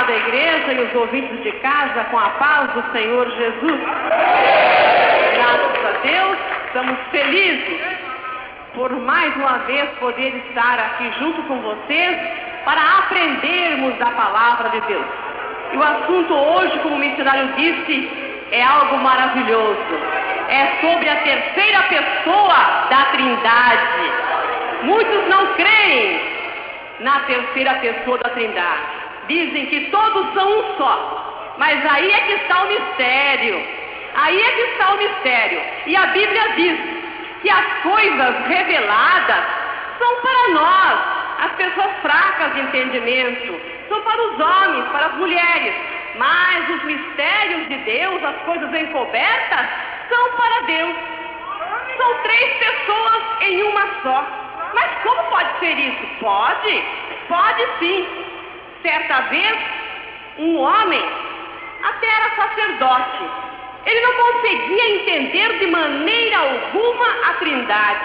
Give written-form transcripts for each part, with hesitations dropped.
amada igreja e os ouvintes de casa, com a paz do Senhor Jesus. Graças a Deus, estamos felizes por mais uma vez poder estar aqui junto com vocês para aprendermos da palavra de Deus. E o assunto hoje, como o missionário disse, é algo maravilhoso. É sobre a terceira pessoa da Trindade. Muitos não creem na terceira pessoa da Trindade. Dizem que todos são um só. Mas aí é que está o mistério. Aí é que está o mistério. E a Bíblia diz que as coisas reveladas são para nós, as pessoas fracas de entendimento, são para os homens, para as mulheres. Mas os mistérios de Deus, as coisas encobertas, são para Deus. São três pessoas em uma só. Mas como pode ser isso? Pode? Pode sim. Certa vez, um homem até era sacerdote. Ele não conseguia entender de maneira alguma a Trindade.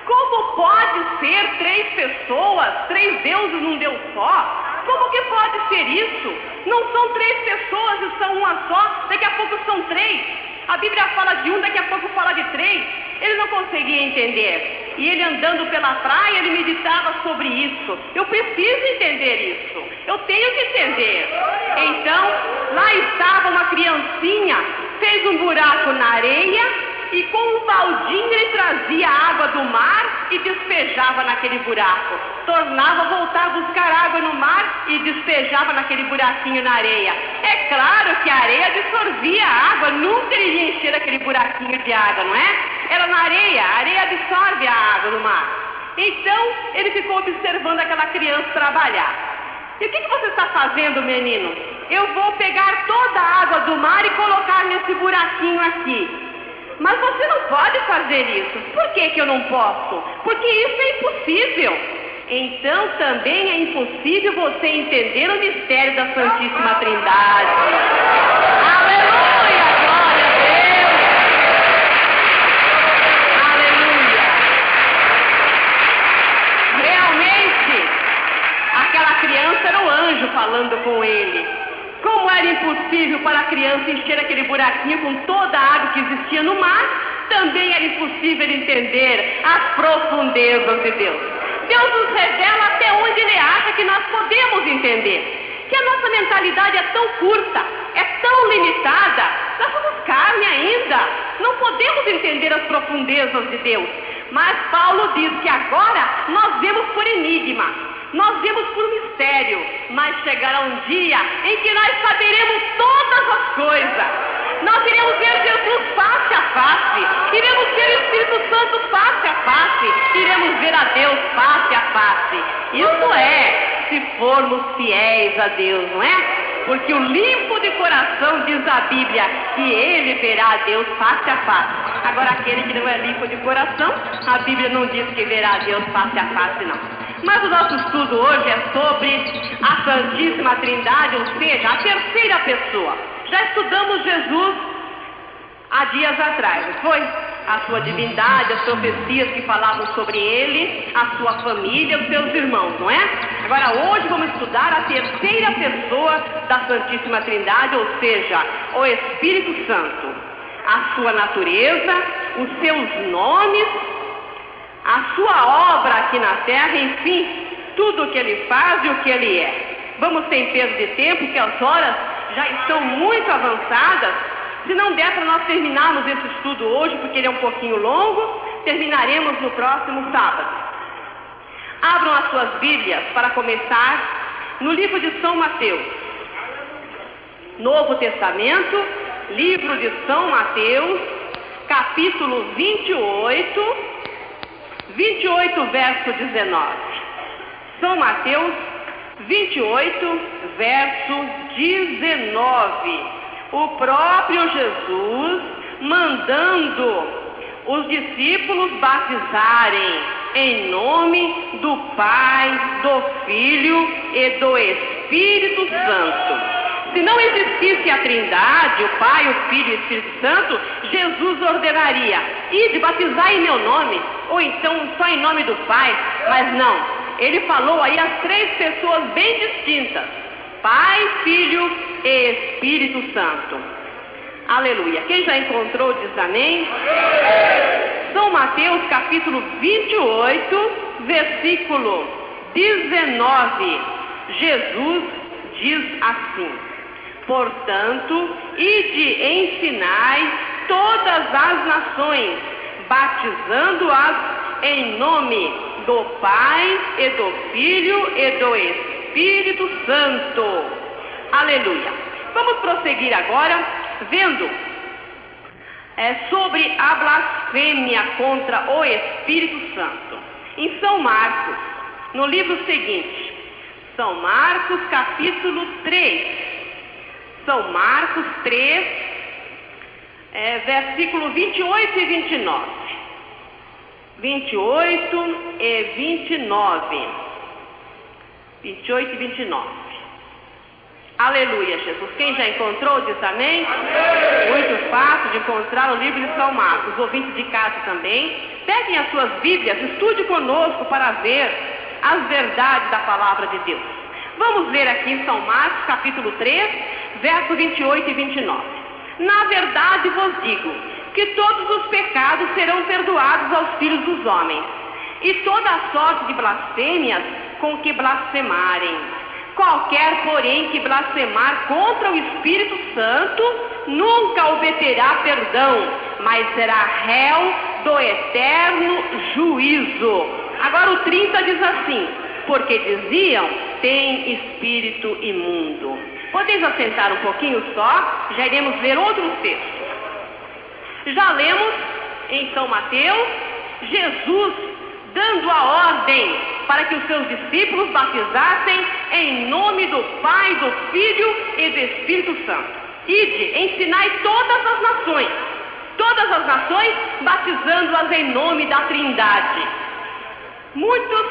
Como pode ser três pessoas, três deuses num Deus só? Como que pode ser isso? Não são três pessoas e são uma só, daqui a pouco são três. A Bíblia fala de um, daqui a pouco fala de três. Ele não conseguia entender. E ele andando pela praia, ele meditava sobre isso. Eu preciso entender isso. Eu tenho que entender. Então, lá estava uma criancinha, fez um buraco na areia e com um baldinho ele trazia a água do mar e despejava naquele buraco. Tornava a voltar a buscar água no mar e despejava naquele buraquinho na areia. É claro que a areia absorvia a água, nunca ele ia encher aquele buraquinho de água, não é? Era na areia, a areia absorve a água do mar. Então, ele ficou observando aquela criança trabalhar. E o que você está fazendo, menino? Eu vou pegar toda a água do mar e colocar nesse buraquinho aqui. Mas você não pode fazer isso. Por que eu não posso? Porque isso é impossível. Então também é impossível você entender o mistério da Santíssima Trindade. Aleluia! Glória a Deus! Aleluia! Realmente, aquela criança era o anjo falando com ele. Como era impossível para a criança encher aquele buraquinho com toda a água que existia no mar, também era impossível entender as profundezas de Deus. Deus nos revela até onde Ele acha que nós podemos entender. Que a nossa mentalidade é tão curta, é tão limitada, nós somos carne ainda. Não podemos entender as profundezas de Deus. Mas Paulo diz que agora nós vemos por enigma. Nós vemos por mistério, mas chegará um dia em que nós saberemos todas as coisas. Nós iremos ver Jesus face a face, iremos ver o Espírito Santo face a face, iremos ver a Deus face a face. Isso é, se formos fiéis a Deus, não é? Porque o limpo de coração, diz a Bíblia, que ele verá a Deus face a face. Agora aquele que não é limpo de coração, a Bíblia não diz que verá a Deus face a face, não. Mas o nosso estudo hoje é sobre a Santíssima Trindade, ou seja, a terceira pessoa. Já estudamos Jesus há dias atrás, não foi? A sua divindade, as profecias que falavam sobre ele, a sua família, os seus irmãos, não é? Agora hoje vamos estudar a terceira pessoa da Santíssima Trindade, ou seja, o Espírito Santo. A sua natureza, os seus nomes, a sua obra aqui na terra, enfim, tudo o que ele faz e o que ele é. Vamos sem perda de tempo, que as horas já estão muito avançadas. Se não der para nós terminarmos esse estudo hoje, porque ele é um pouquinho longo, terminaremos no próximo sábado. Abram as suas Bíblias para começar no livro de São Mateus. Novo Testamento, livro de São Mateus, capítulo 28, verso 19. São Mateus 28, verso 19. O próprio Jesus mandando os discípulos batizarem em nome do Pai, do Filho e do Espírito Santo. Se não existisse a Trindade, o Pai, o Filho e o Espírito Santo, Jesus ordenaria: ide batizar em meu nome, ou então só em nome do Pai. Mas não, ele falou aí as três pessoas bem distintas. Pai, Filho e Espírito Santo. Aleluia. Quem já encontrou diz amém? São Mateus capítulo 28, versículo 19. Jesus diz assim: portanto, ide ensinai todas as nações, batizando-as em nome do Pai e do Filho e do Espírito Santo. Aleluia. Vamos prosseguir agora vendo sobre a blasfêmia contra o Espírito Santo. Em São Marcos, no livro seguinte, São Marcos capítulo 3. São Marcos 3, versículo 28 e 29. 28 e 29. 28 e 29. Aleluia, Jesus. Quem já encontrou, diz amém? Amém. Muito fácil de encontrar o livro de São Marcos. Os ouvintes de casa também. Peguem as suas Bíblias, estude conosco para ver as verdades da palavra de Deus. Vamos ler aqui em São Marcos, capítulo 3, versos 28 e 29. Na verdade vos digo que todos os pecados serão perdoados aos filhos dos homens, e toda a sorte de blasfêmias com que blasfemarem. Qualquer, porém, que blasfemar contra o Espírito Santo nunca obterá perdão, mas será réu do eterno juízo. Agora o 30 diz assim: porque diziam, tem espírito imundo. Podeis assentar um pouquinho só, já iremos ler outros textos. Já lemos em São Mateus, Jesus dando a ordem para que os seus discípulos batizassem em nome do Pai, do Filho e do Espírito Santo. Ide, ensinai todas as nações, batizando-as em nome da Trindade. Muitos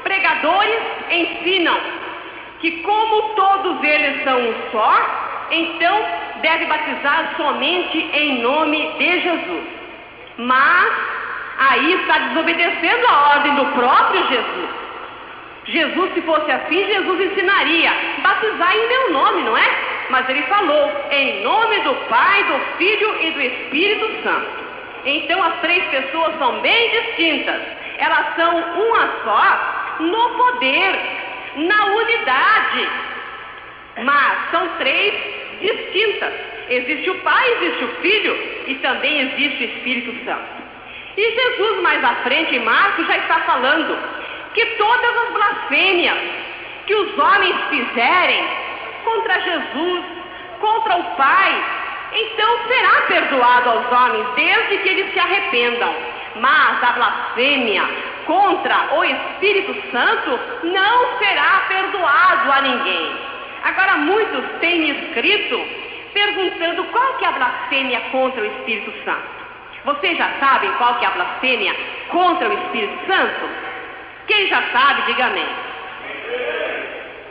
pregadores ensinam que como todos eles são um só, então deve batizar somente em nome de Jesus. Mas aí está desobedecendo a ordem do próprio Jesus. Jesus, se fosse assim, Jesus ensinaria: batizar em meu nome, não é? Mas ele falou: em nome do Pai, do Filho e do Espírito Santo. Então as três pessoas são bem distintas. Elas são uma só no poder, na unidade, mas são três distintas. Existe o Pai, existe o Filho e também existe o Espírito Santo. E Jesus, mais à frente, em Marcos, já está falando que todas as blasfêmias que os homens fizerem contra Jesus, contra o Pai, então será perdoado aos homens, desde que eles se arrependam. Mas a blasfêmia contra o Espírito Santo não será perdoado a ninguém. Agora, muitos têm me escrito perguntando qual que é a blasfêmia contra o Espírito Santo. Vocês já sabem qual que é a blasfêmia contra o Espírito Santo? Quem já sabe, diga amém.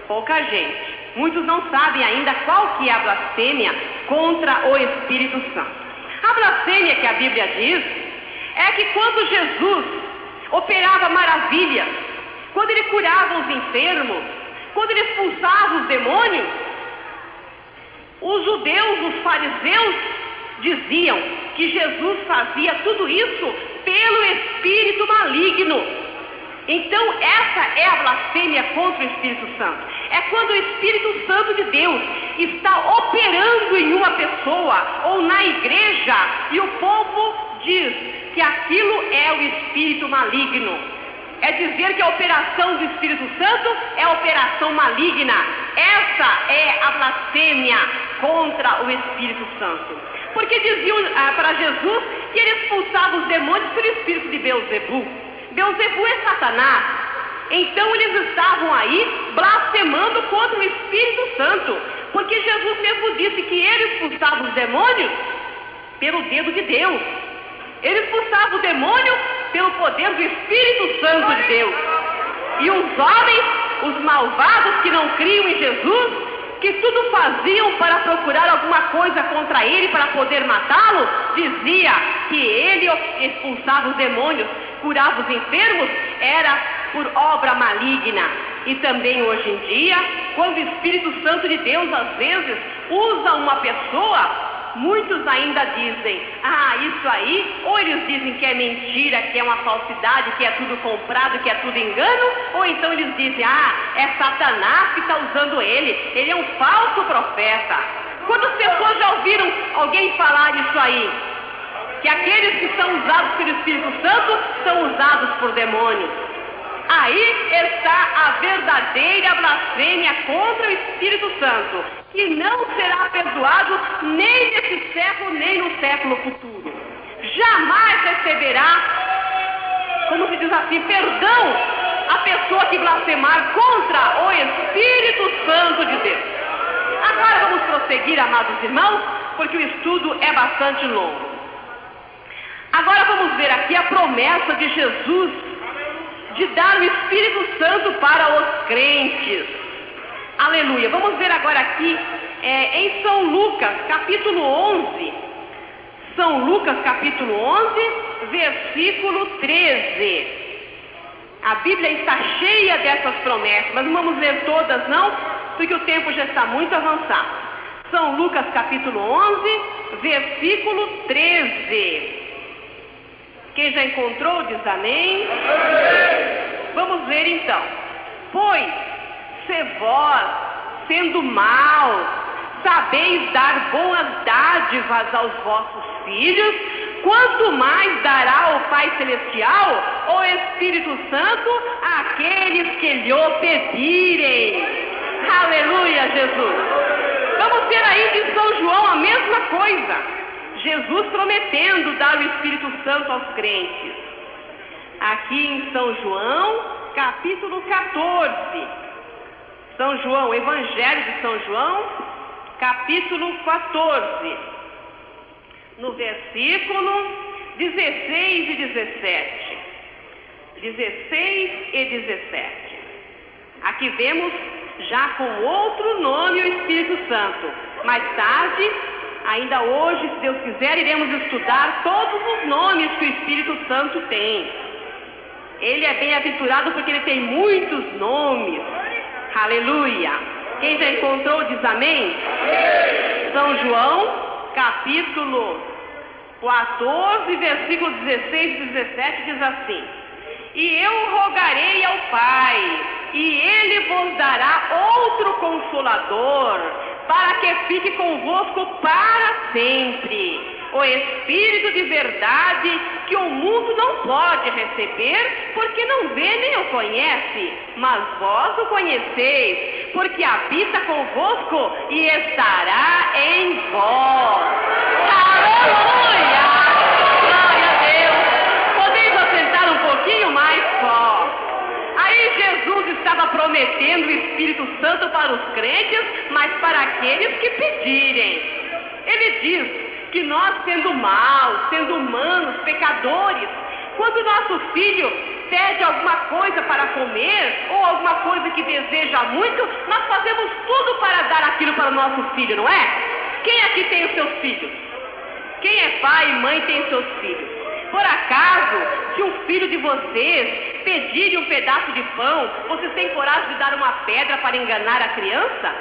Pouca gente. Muitos não sabem ainda qual que é a blasfêmia contra o Espírito Santo. A blasfêmia que a Bíblia diz é que quando Jesus operava maravilhas, quando ele curava os enfermos, quando ele expulsava os demônios, os judeus, os fariseus, diziam que Jesus fazia tudo isso pelo espírito maligno. Então essa é a blasfêmia contra o Espírito Santo. É quando o Espírito Santo de Deus está operando em uma pessoa ou na igreja e o povo diz que aquilo é o espírito maligno. É dizer que a operação do Espírito Santo é a operação maligna. Essa é a blasfêmia contra o Espírito Santo. Porque diziam para Jesus que ele expulsava os demônios pelo espírito de Beelzebu. Beelzebu é Satanás. Então eles estavam aí blasfemando contra o Espírito Santo. Porque Jesus mesmo disse que ele expulsava os demônios pelo dedo de Deus. Ele expulsava o demônio pelo poder do Espírito Santo de Deus. E os homens, os malvados que não criam em Jesus, que tudo faziam para procurar alguma coisa contra ele, para poder matá-lo, dizia que ele expulsava os demônios, curava os enfermos, era por obra maligna. E também hoje em dia, quando o Espírito Santo de Deus às vezes usa uma pessoa, muitos ainda dizem, isso aí, ou eles dizem que é mentira, que é uma falsidade, que é tudo comprado, que é tudo engano, ou então eles dizem, é Satanás que está usando ele é um falso profeta. Quantas pessoas já ouviram alguém falar isso aí? Que aqueles que são usados pelo Espírito Santo são usados por demônios. Aí está a verdadeira blasfêmia contra o Espírito Santo, que não será perdoado nem nesse século, nem no século futuro. Jamais receberá, como se diz assim, perdão a pessoa que blasfemar contra o Espírito Santo de Deus. Agora vamos prosseguir, amados irmãos, porque o estudo é bastante longo. Agora vamos ver aqui a promessa de Jesus de dar o Espírito Santo para os crentes. Aleluia. Vamos ver agora aqui em São Lucas, capítulo 11. São Lucas, capítulo 11, versículo 13. A Bíblia está cheia dessas promessas, mas não vamos ler todas não, porque o tempo já está muito avançado. São Lucas, capítulo 11, versículo 13. Quem já encontrou, diz amém. Vamos ver então. Pois, se vós, sendo maus, sabeis dar boas dádivas aos vossos filhos, quanto mais dará o Pai Celestial, o Espírito Santo, àqueles que lhe o pedirem. Aleluia, Jesus. Vamos ver aí de São João a mesma coisa. Jesus prometendo dar o Espírito Santo aos crentes. Aqui em São João, capítulo 14. São João, Evangelho de São João, capítulo 14. No versículo 16 e 17. 16 e 17. Aqui vemos já com outro nome o Espírito Santo. Mais tarde, ainda hoje, se Deus quiser, iremos estudar todos os nomes que o Espírito Santo tem. Ele é bem-aventurado porque ele tem muitos nomes. Aleluia. Quem já encontrou diz amém? São João, capítulo 14, versículo 16 e 17 diz assim: E eu rogarei ao Pai, e Ele vos dará outro Consolador, para que fique convosco para sempre, o Espírito de verdade, que o mundo não pode receber, porque não vê nem o conhece, mas vós o conheceis, porque habita convosco e estará em vós. Aleluia! Glória a Deus! Podeis assentar um pouquinho mais só. Aí Jesus estava prometendo o Espírito Santo para os crentes, mas para aqueles que pedirem. Ele diz que nós, sendo maus, sendo humanos, pecadores, quando nosso filho pede alguma coisa para comer, ou alguma coisa que deseja muito, nós fazemos tudo para dar aquilo para o nosso filho, não é? Quem aqui tem os seus filhos? Quem é pai e mãe tem os seus filhos? Por acaso, se um filho de vocês pedir um pedaço de pão, vocês têm coragem de dar uma pedra para enganar a criança?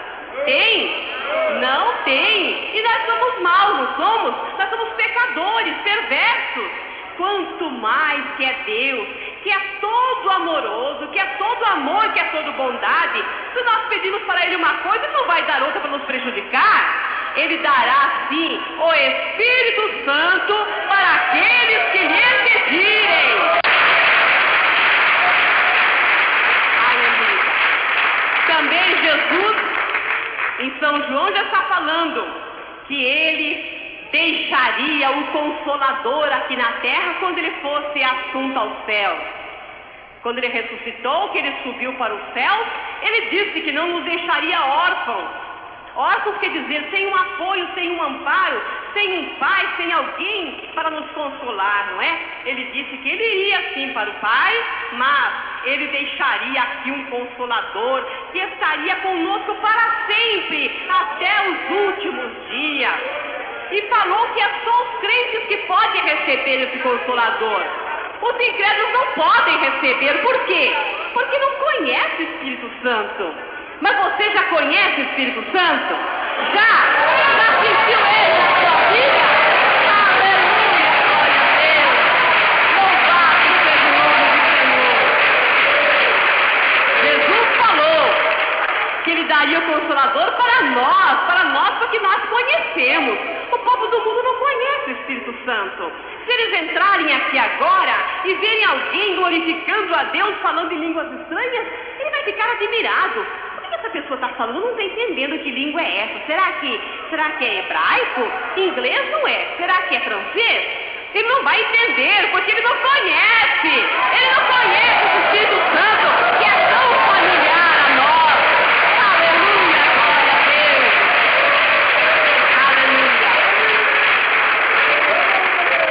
Tem? Não tem. E nós somos maus, não somos? Nós somos pecadores, perversos. Quanto mais que é Deus, que é todo amoroso, que é todo amor, que é todo bondade, se nós pedimos para Ele uma coisa, Ele não vai dar outra para nos prejudicar. Ele dará, sim, o Espírito Santo para aqueles que lhe pedirem. Aleluia. Também Jesus, em São João, já está falando que Ele deixaria o Consolador aqui na terra quando Ele fosse assunto aos céus. Quando Ele ressuscitou, que Ele subiu para os céus, Ele disse que não nos deixaria órfãos. Órfãos quer dizer sem um apoio, sem um amparo, sem um pai, sem alguém para nos consolar, não é? Ele disse que Ele iria sim para o Pai, mas Ele deixaria aqui um Consolador que estaria conosco para sempre, até os últimos dias. E falou que é só os crentes que podem receber esse Consolador. Os incrédulos não podem receber receber. Por quê? Porque não conhece o Espírito Santo. Mas você já conhece o Espírito Santo? Já sentiu ele na sua vida? Aleluia, glória a Deus. Louvado seja o nome do Senhor. Jesus falou que ele daria o Consolador para nós, porque nós conhecemos. O povo do mundo não conhece o Espírito Santo. Se eles entrarem aqui agora e verem alguém glorificando a Deus, falando em línguas estranhas, ele vai ficar admirado. Por que essa pessoa está falando? Não está entendendo que língua é essa. Será que é hebraico? Inglês não é. Será que é francês? Ele não vai entender, porque ele não conhece. Ele não conhece o Espírito Santo, que é tão familiar a nós. Aleluia, glória a Deus. Aleluia.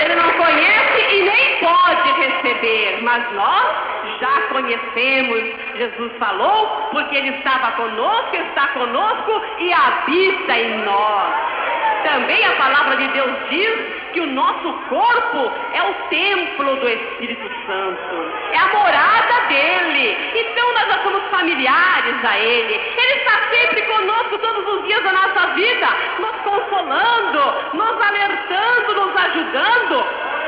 Ele não conhece e nem pode receber, mas nós já conhecemos. Jesus falou, porque ele estava conosco, está conosco e habita em nós. Também a palavra de Deus diz que o nosso corpo é o templo do Espírito Santo, é a morada dele. Então nós já somos familiares a ele. Ele está sempre conosco todos os dias da nossa vida, nos consolando, nos alertando, nos ajudando,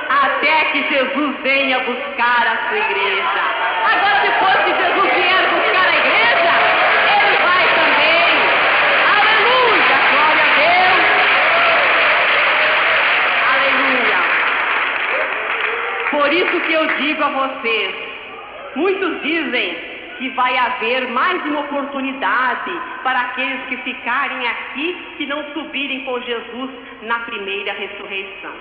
até que Jesus venha buscar a sua igreja. Agora, depois que Jesus vier buscar a igreja, ele vai também. Aleluia, glória a Deus. Aleluia. Por isso que eu digo a vocês, muitos dizem que vai haver mais uma oportunidade para aqueles que ficarem aqui, que não subirem com Jesus na primeira ressurreição.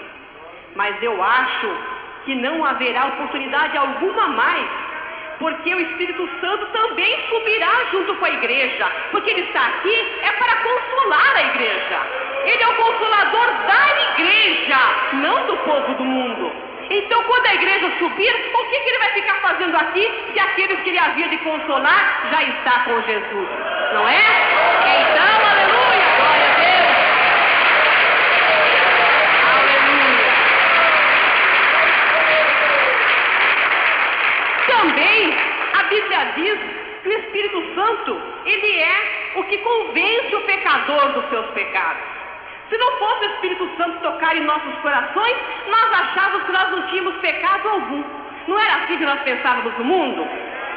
Mas eu acho que não haverá oportunidade alguma mais, porque o Espírito Santo também subirá junto com a igreja, porque ele está aqui é para consolar a igreja. Ele é o consolador da igreja, não do povo do mundo. Então, quando a igreja subir, o que ele vai ficar fazendo aqui, se aqueles que ele havia de consolar já está com Jesus? Não é? Então, aleluia, glória a Deus. Também a Bíblia diz que o Espírito Santo, ele é o que convence o pecador dos seus pecados. Se não fosse o Espírito Santo tocar em nossos corações, nós achávamos que nós não tínhamos pecado algum. Não era assim que nós pensávamos no mundo?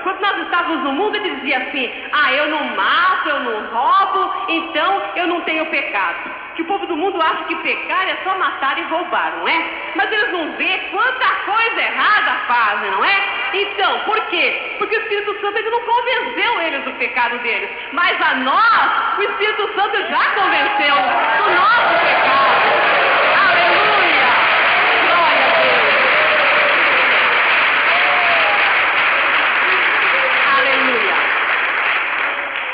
Quando nós estávamos no mundo, ele dizia assim: eu não mato, eu não roubo, então eu não tenho pecado. Que o povo do mundo acha que pecar é só matar e roubar, não é? Mas eles não vê quanta coisa errada fazem, não é? Então, por quê? Porque o Espírito Santo ele não convenceu eles do pecado deles. Mas a nós, o Espírito Santo já convenceu do nosso pecado. Aleluia! Glória a Deus! Aleluia!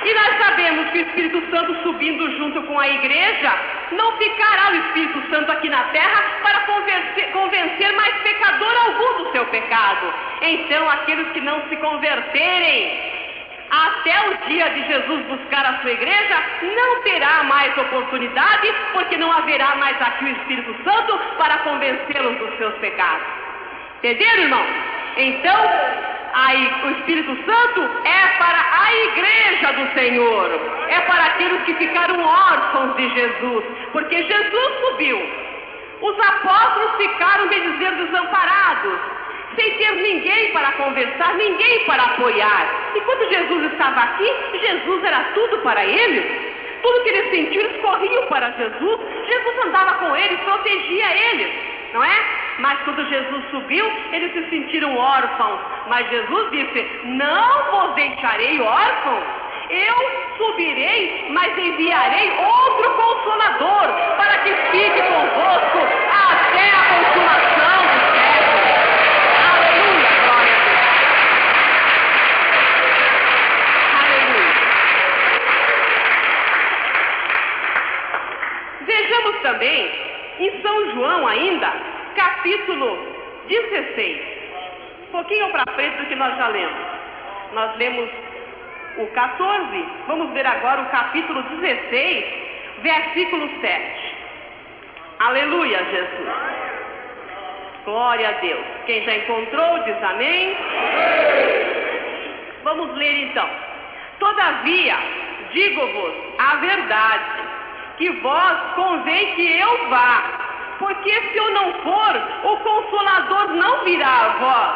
E nós sabemos que o Espírito Santo subindo junto com a igreja, não ficará o Espírito Santo aqui na terra para convencer mais pecador algum do seu pecado. Então, aqueles que não se converterem até o dia de Jesus buscar a sua igreja, não terá mais oportunidade, porque não haverá mais aqui o Espírito Santo para convencê-los dos seus pecados. Entenderam, irmão? Então, o Espírito Santo é para a igreja do Senhor, é para aqueles que ficaram órfãos de Jesus, porque Jesus subiu. Os apóstolos ficaram, bem dizer, desamparados, sem ter ninguém para conversar, ninguém para apoiar. E quando Jesus estava aqui, Jesus era tudo para eles. Tudo que eles sentiam, eles corriam para Jesus. Jesus andava com eles, protegia eles, não é? Mas quando Jesus subiu, eles se sentiram órfãos. Mas Jesus disse: não vos deixarei órfãos. Eu subirei, mas enviarei outro Consolador, para que fique convosco até a consumação dos séculos. Aleluia, glória a Deus. Aleluia. Vejamos também, em São João ainda, capítulo 16. Um pouquinho para frente do que nós já lemos. Nós lemos o 14, vamos ver agora o capítulo 16, versículo 7. Aleluia, Jesus. Glória a Deus. Quem já encontrou, diz amém. Vamos ler então. Todavia, digo-vos a verdade, que vós convém que eu vá, porque se eu não for, o Consolador não virá a vós,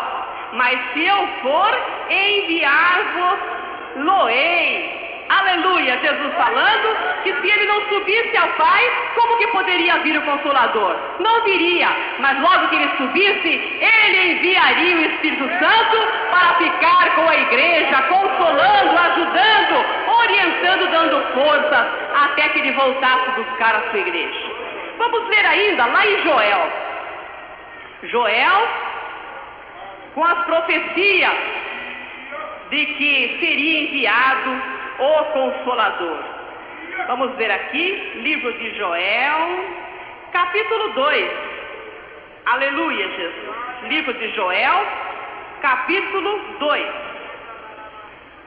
mas se eu for, enviar-vos-lo-ei. Aleluia, Jesus falando que se ele não subisse ao Pai, como que poderia vir o Consolador? Não viria, mas logo que ele subisse, ele enviaria o Espírito Santo para ficar com a igreja, consolando, ajudando, orientando, dando forças, até que ele voltasse buscar a sua igreja. Vamos ler ainda lá em Joel. Joel, com as profecias de que seria enviado o Consolador. Vamos ver aqui, livro de Joel, capítulo 2. Aleluia, Jesus. Livro de Joel, capítulo 2.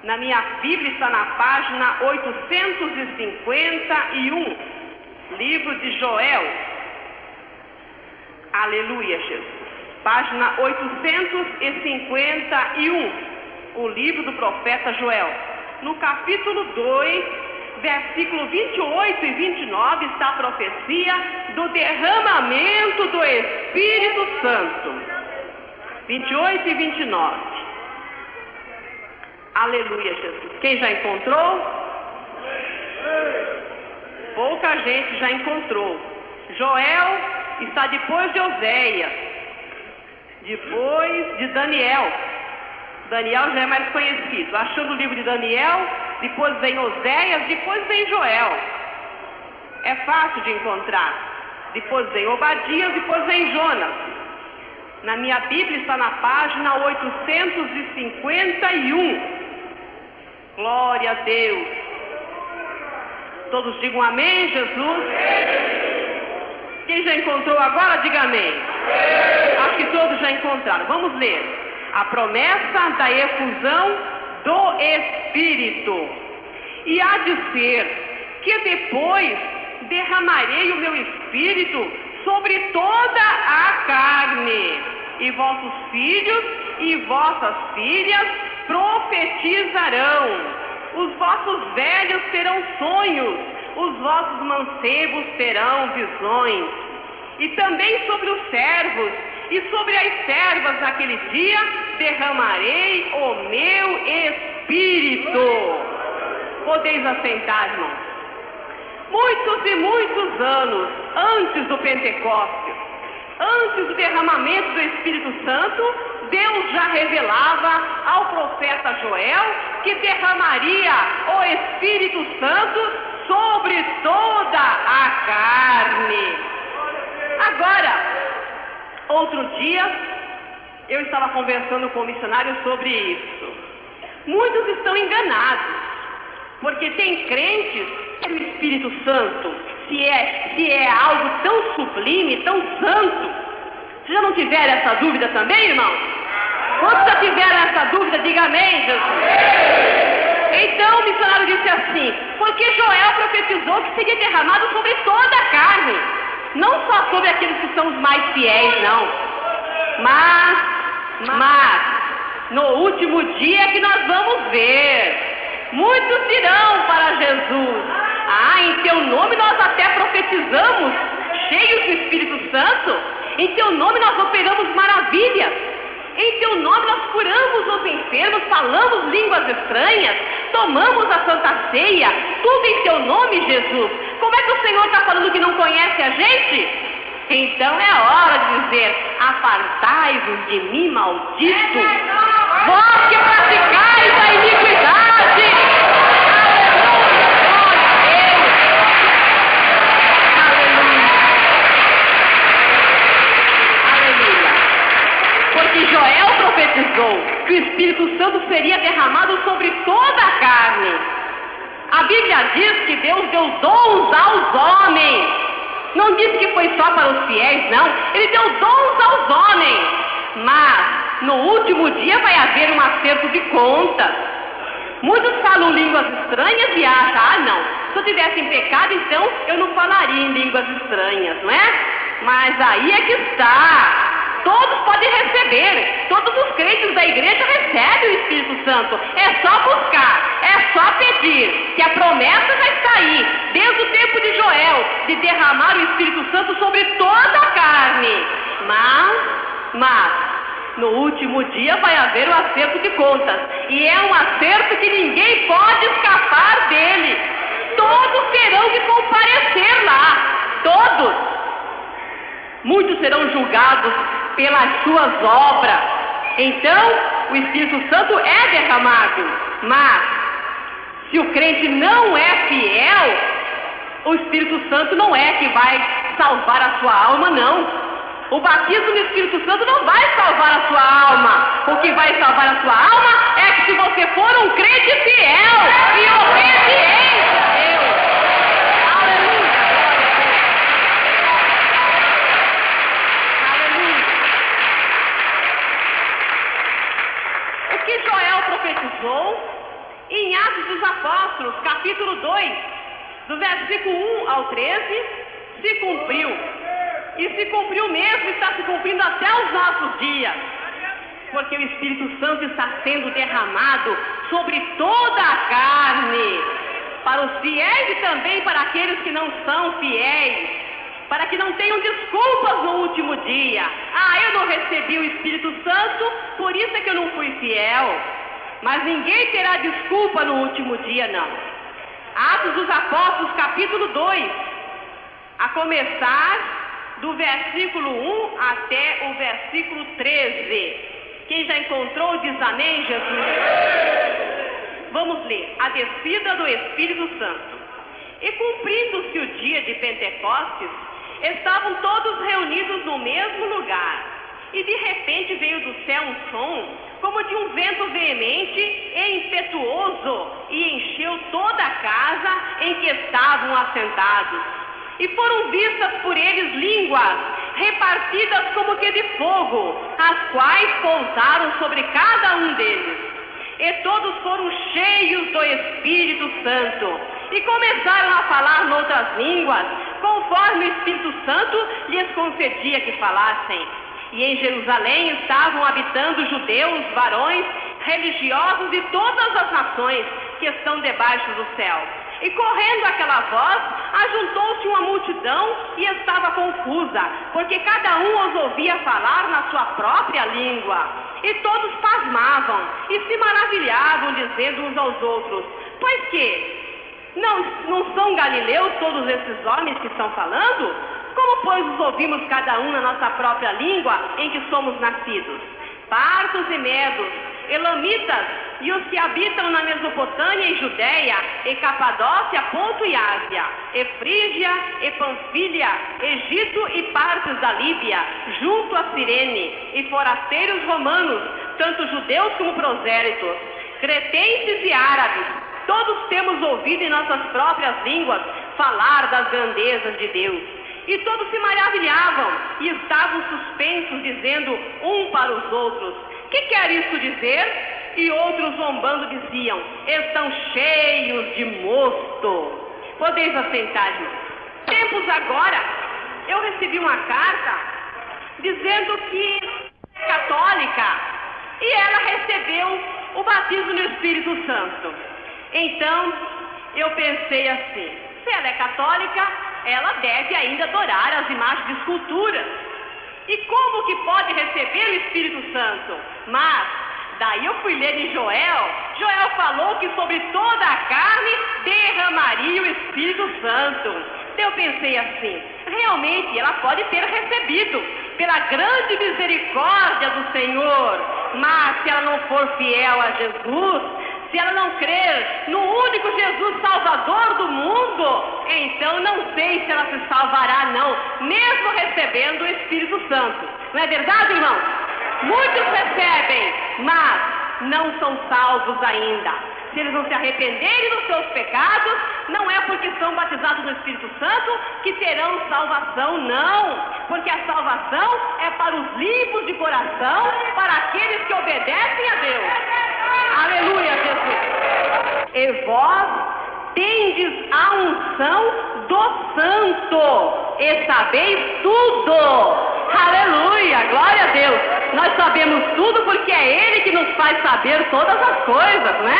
Na minha Bíblia está na página 851. Livro de Joel. Aleluia, Jesus. Página 851. O livro do profeta Joel. No capítulo 2, versículo 28 e 29, está a profecia do derramamento do Espírito Santo. 28 e 29. Aleluia, Jesus. Quem já encontrou? Pouca gente já encontrou. Joel está depois de Oséias, depois de Daniel. Daniel já é mais conhecido. Achando o livro de Daniel, depois vem Oséias, depois vem Joel. É fácil de encontrar. Depois vem Obadias, depois vem Jonas. Na minha Bíblia está na página 851. Glória a Deus. Todos digam amém, Jesus. Quem já encontrou agora, diga amém. Acho que todos já encontraram. Vamos ler. A promessa da efusão do Espírito. E há de ser que depois derramarei o meu Espírito sobre toda a carne, e vossos filhos e vossas filhas profetizarão, os vossos velhos terão sonhos, os vossos mancebos terão visões, e também sobre os servos e sobre as servas naquele dia derramarei o meu Espírito. Podeis assentar, irmãos. Muitos e muitos anos antes do Pentecostes, antes do derramamento do Espírito Santo, Deus já revelava ao profeta Joel que derramaria o Espírito Santo sobre toda a carne. Agora, outro dia, eu estava conversando com um missionário sobre isso. Muitos estão enganados, porque tem crentes que o Espírito Santo, se é algo tão sublime, tão santo. Vocês já não tiveram essa dúvida também, irmão? Quantos já tiveram essa dúvida? Diga amém, Jesus. Então o missionário disse assim, porque Joel profetizou que seria derramado sobre toda a carne, não só sobre aqueles que são os mais fiéis, não, mas no último dia que nós vamos ver, muitos irão para Jesus. Em teu nome nós até profetizamos, cheios do Espírito Santo, em teu nome nós operamos maravilhas, em teu nome nós curamos os enfermos, falamos línguas estranhas, tomamos a Santa Ceia, tudo em teu nome, Jesus. Como é que o Senhor está falando que não conhece a gente? Então é hora de dizer, apartai-vos de mim, maldito, vós que praticais a iniquidade. Porque Joel profetizou que o Espírito Santo seria derramado sobre toda a carne. A Bíblia diz que Deus deu dons aos homens. Não disse que foi só para os fiéis, não. Ele deu dons aos homens. Mas no último dia vai haver um acerto de contas. Muitos falam línguas estranhas e acham, não, se eu tivesse em pecado, então eu não falaria em línguas estranhas, não é? Mas aí é que está. Todos podem receber. Todos os crentes da igreja recebem o Espírito Santo. É só buscar, é só pedir, que a promessa já está aí, desde o tempo de Joel, de derramar o Espírito Santo sobre toda a carne. Mas, no último dia vai haver o acerto de contas. E é um acerto que ninguém pode escapar dele. Todos terão que comparecer lá. Todos. Muitos serão julgados pelas suas obras. Então, o Espírito Santo é derramado. Mas, se o crente não é fiel, o Espírito Santo não é que vai salvar a sua alma, não. O batismo no Espírito Santo não vai salvar a sua alma. O que vai salvar a sua alma é que se você for um crente fiel e obediente a Deus. Aleluia. Aleluia. O que Joel profetizou em Atos dos Apóstolos, capítulo 2, do versículo 1 ao 13, se cumpriu. E se cumpriu mesmo, está se cumprindo até os nossos dias. Porque o Espírito Santo está sendo derramado sobre toda a carne. Para os fiéis e também para aqueles que não são fiéis. Para que não tenham desculpas no último dia. Eu não recebi o Espírito Santo, por isso é que eu não fui fiel. Mas ninguém terá desculpa no último dia, não. Atos dos Apóstolos, capítulo 2. A começar do versículo 1 até o versículo 13. Quem já encontrou diz amém, Jesus? Vamos ler. A descida do Espírito Santo. E cumprindo-se o dia de Pentecostes, estavam todos reunidos no mesmo lugar. E de repente veio do céu um som, como de um vento veemente e impetuoso, e encheu toda a casa em que estavam assentados. E foram vistas por eles línguas, repartidas como que de fogo, as quais pousaram sobre cada um deles. E todos foram cheios do Espírito Santo, e começaram a falar noutras línguas, conforme o Espírito Santo lhes concedia que falassem. E em Jerusalém estavam habitando judeus, varões, religiosos de todas as nações que estão debaixo do céu. E correndo aquela voz, ajuntou-se uma multidão e estava confusa, porque cada um os ouvia falar na sua própria língua. E todos pasmavam e se maravilhavam, dizendo uns aos outros: pois que? Não são galileus todos esses homens que estão falando? Como, pois, os ouvimos cada um na nossa própria língua em que somos nascidos? Partos e medos, elamitas, e os que habitam na Mesopotâmia e Judéia, e Capadócia, Ponto e Ásia, e Frígia, e Panfilha, Egito e partes da Líbia, junto a Cirene, e forasteiros romanos, tanto judeus como prosélitos, cretenses e árabes, todos temos ouvido em nossas próprias línguas falar das grandezas de Deus. E todos se maravilhavam e estavam suspensos, dizendo um para os outros: que quer isso dizer? E outros zombando diziam: estão cheios de mosto. Podeis assentar, irmãos. Tempos agora, eu recebi uma carta dizendo que é católica e ela recebeu o batismo no Espírito Santo. Então, eu pensei assim: se ela é católica, ela deve ainda adorar as imagens de escultura. E como que pode receber o Espírito Santo? Mas daí eu fui ler em Joel. Joel falou que sobre toda a carne derramaria o Espírito Santo. Então eu pensei assim: realmente ela pode ter recebido pela grande misericórdia do Senhor. Mas se ela não for fiel a Jesus, se ela não crer no único Jesus Salvador do mundo, então não sei se ela se salvará não, mesmo recebendo o Espírito Santo. Não é verdade, irmãos? Muitos recebem, mas não são salvos ainda. Se eles não se arrependerem dos seus pecados, não é porque são batizados no Espírito Santo que terão salvação, não. Porque a salvação é para os limpos de coração, para aqueles que obedecem a Deus. Aleluia, Jesus. E vós tendes a unção do Santo, e sabeis tudo. Aleluia, glória a Deus. Nós sabemos tudo porque é Ele que nos faz saber todas as coisas, né?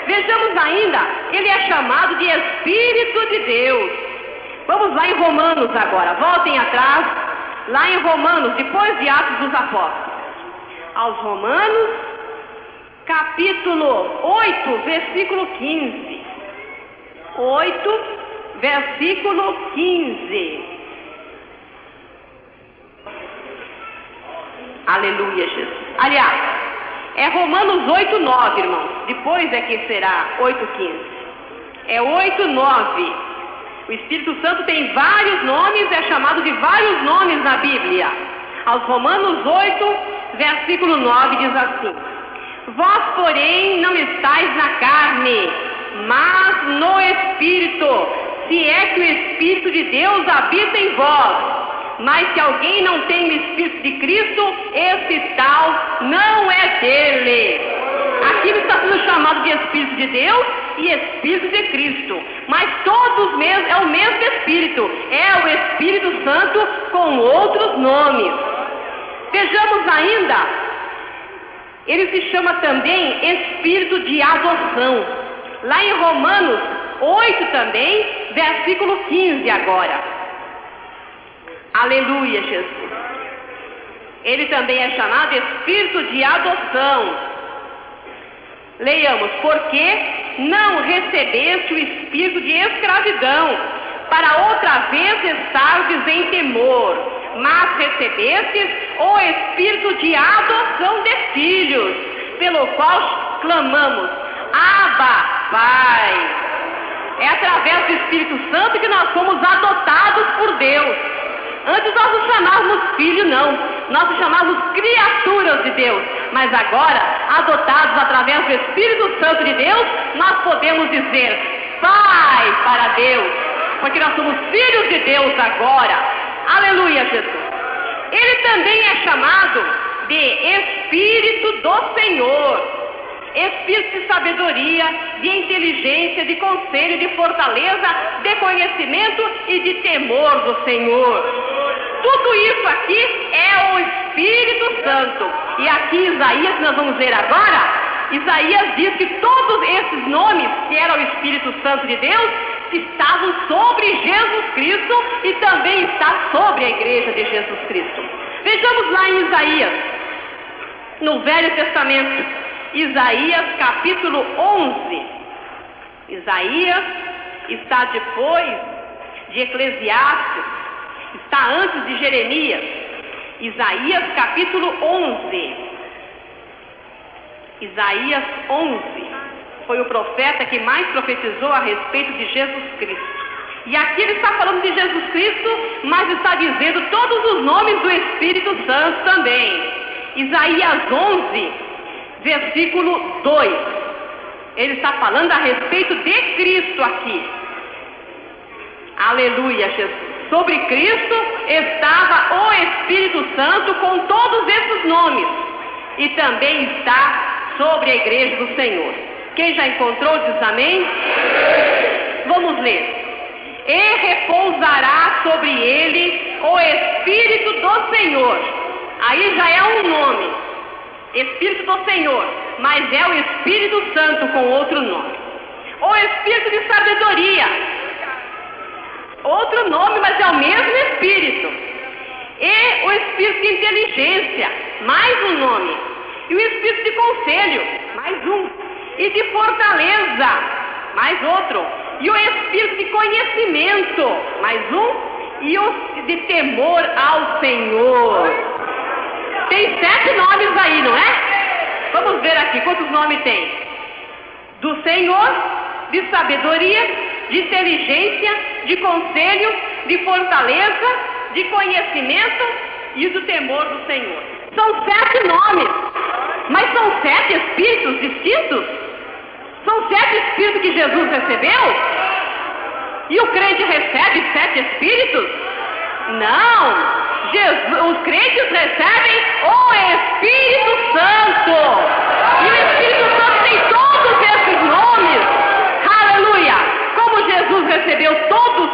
Vejamos ainda, Ele é chamado de Espírito de Deus. Vamos lá em Romanos agora, voltem atrás, lá em Romanos, depois de Atos dos Apóstolos. Aos Romanos, capítulo 8, versículo 15. 8, versículo 15. Aleluia, Jesus. Aliás, é Romanos 8, 9, irmãos. Depois é que será 8, 15. É 8, 9. O Espírito Santo tem vários nomes, é chamado de vários nomes na Bíblia. Aos Romanos 8, versículo 9 diz assim: Vós, porém, não estáis na carne, mas no Espírito, se é que o Espírito de Deus habita em vós. Mas se alguém não tem o Espírito de Cristo, esse tal não é dele. Aqui está sendo chamado de Espírito de Deus e Espírito de Cristo. Mas todos mesmos, é o mesmo Espírito. É o Espírito Santo com outros nomes. Vejamos ainda, ele se chama também Espírito de adoção. Lá em Romanos 8 também, versículo 15 agora. Aleluia, Jesus. Ele também é chamado de Espírito de adoção. Leiamos: porque não recebeste o espírito de escravidão, para outra vez estardes em temor, mas recebestes o espírito de adoção de filhos, pelo qual clamamos: Abba, Pai. É através do Espírito Santo que nós somos adotados por Deus. Antes nós não chamávamos filho, não. Nós nos chamávamos criaturas de Deus. Mas agora, adotados através do Espírito Santo de Deus, nós podemos dizer Pai para Deus. Porque nós somos filhos de Deus agora. Aleluia, Jesus. Ele também é chamado de Espírito do Senhor. Espírito de sabedoria, de inteligência, de conselho, de fortaleza, de conhecimento e de temor do Senhor. Tudo isso aqui é o Espírito Santo. E aqui Isaías, nós vamos ver agora, Isaías diz que todos esses nomes, que era o Espírito Santo de Deus, estavam sobre Jesus Cristo e também está sobre a igreja de Jesus Cristo. Vejamos lá em Isaías, no Velho Testamento. Isaías capítulo 11. Isaías está depois de Eclesiastes, está antes de Jeremias. Isaías capítulo 11. Isaías 11 foi o profeta que mais profetizou a respeito de Jesus Cristo. E aqui ele está falando de Jesus Cristo, mas está dizendo todos os nomes do Espírito Santo também. Isaías 11, versículo 2. Ele está falando a respeito de Cristo aqui. Aleluia, Jesus. Sobre Cristo estava o Espírito Santo com todos esses nomes. E também está sobre a igreja do Senhor. Quem já encontrou diz amém? Vamos ler. E repousará sobre ele o Espírito do Senhor. Aí já é um nome. Espírito do Senhor, mas é o Espírito Santo com outro nome. O Espírito de sabedoria, outro nome, mas é o mesmo Espírito. E o Espírito de inteligência, mais um nome. E o Espírito de conselho, mais um. E de fortaleza, mais outro. E o Espírito de conhecimento, mais um. E o de temor ao Senhor. Tem 7 nomes aí, não é? Vamos ver aqui quantos nomes tem. Do Senhor, de sabedoria, de inteligência, de conselho, de fortaleza, de conhecimento e do temor do Senhor. São 7 nomes, mas são 7 espíritos distintos? São 7 espíritos que Jesus recebeu? E o crente recebe 7 espíritos? Não! Os crentes recebem o Espírito Santo. E o Espírito Santo tem todos esses nomes. Aleluia! Como Jesus recebeu todos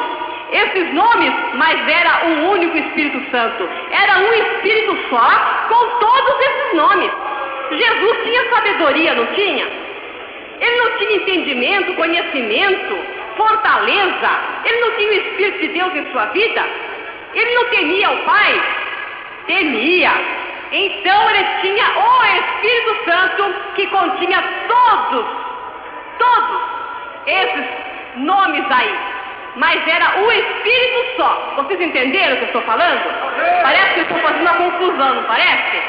esses nomes, mas era um único Espírito Santo. Era um Espírito só com todos esses nomes. Jesus tinha sabedoria, não tinha? Ele não tinha entendimento, conhecimento, fortaleza? Ele não tinha o Espírito de Deus em sua vida? Ele não temia o Pai? Temia. Então ele tinha o Espírito Santo que continha todos esses nomes aí. Mas era o Espírito só. Vocês entenderam o que eu estou falando? Parece que eu estou fazendo uma confusão, não parece?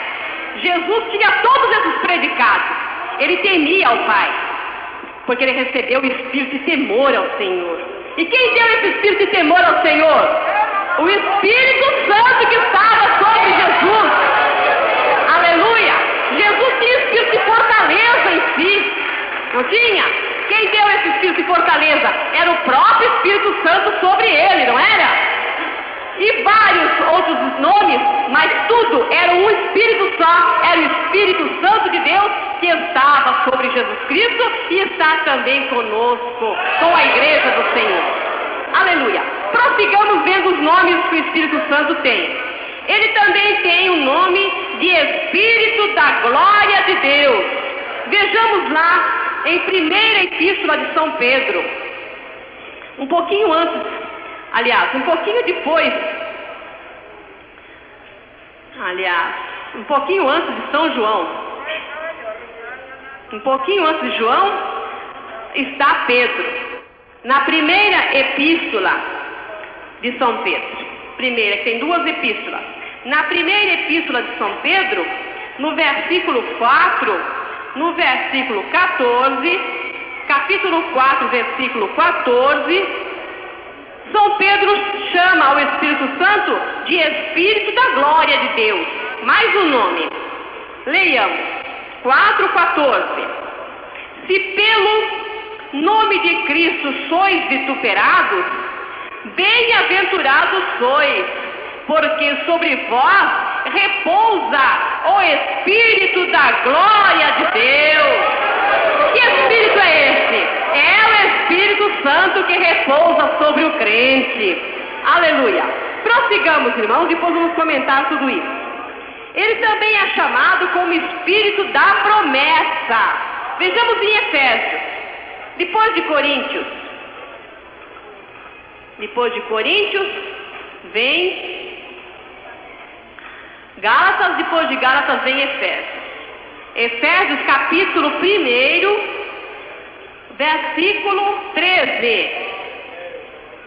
Jesus tinha todos esses predicados. Ele temia o Pai, porque ele recebeu o Espírito de temor ao Senhor. E quem deu esse Espírito de temor ao Senhor? O Espírito Santo que estava sobre Jesus. Aleluia! Jesus tinha espírito de fortaleza em si. Não tinha? Quem deu esse espírito de fortaleza? Era o próprio Espírito Santo sobre ele, não era? E vários outros nomes, mas tudo era um Espírito só. Era o Espírito Santo de Deus que estava sobre Jesus Cristo e está também conosco, com a igreja do Senhor. Aleluia! Prossigamos vendo os nomes que o Espírito Santo tem. Ele também tem o nome de Espírito da Glória de Deus. Vejamos lá em primeira epístola de São Pedro, um pouquinho antes, aliás, um pouquinho depois, um pouquinho antes de São João, um pouquinho antes de João, está Pedro. Na primeira epístola de São Pedro, primeira, que tem duas epístolas. Na primeira epístola de São Pedro, no versículo 4, no versículo 14, capítulo 4, versículo 14, São Pedro chama o Espírito Santo de Espírito da Glória de Deus. Mais um nome. Leiamos. 4:14. Se pelo nome de Cristo sois vituperados, bem-aventurados sois, porque sobre vós repousa o Espírito da glória de Deus. Que Espírito é esse? É o Espírito Santo que repousa sobre o crente. Aleluia. Prossigamos, irmãos, depois vamos comentar tudo isso. Ele também é chamado como Espírito da promessa. Vejamos em Efésios. Depois de Coríntios, vem Gálatas, depois de Gálatas vem Efésios. Efésios capítulo 1, versículo 13.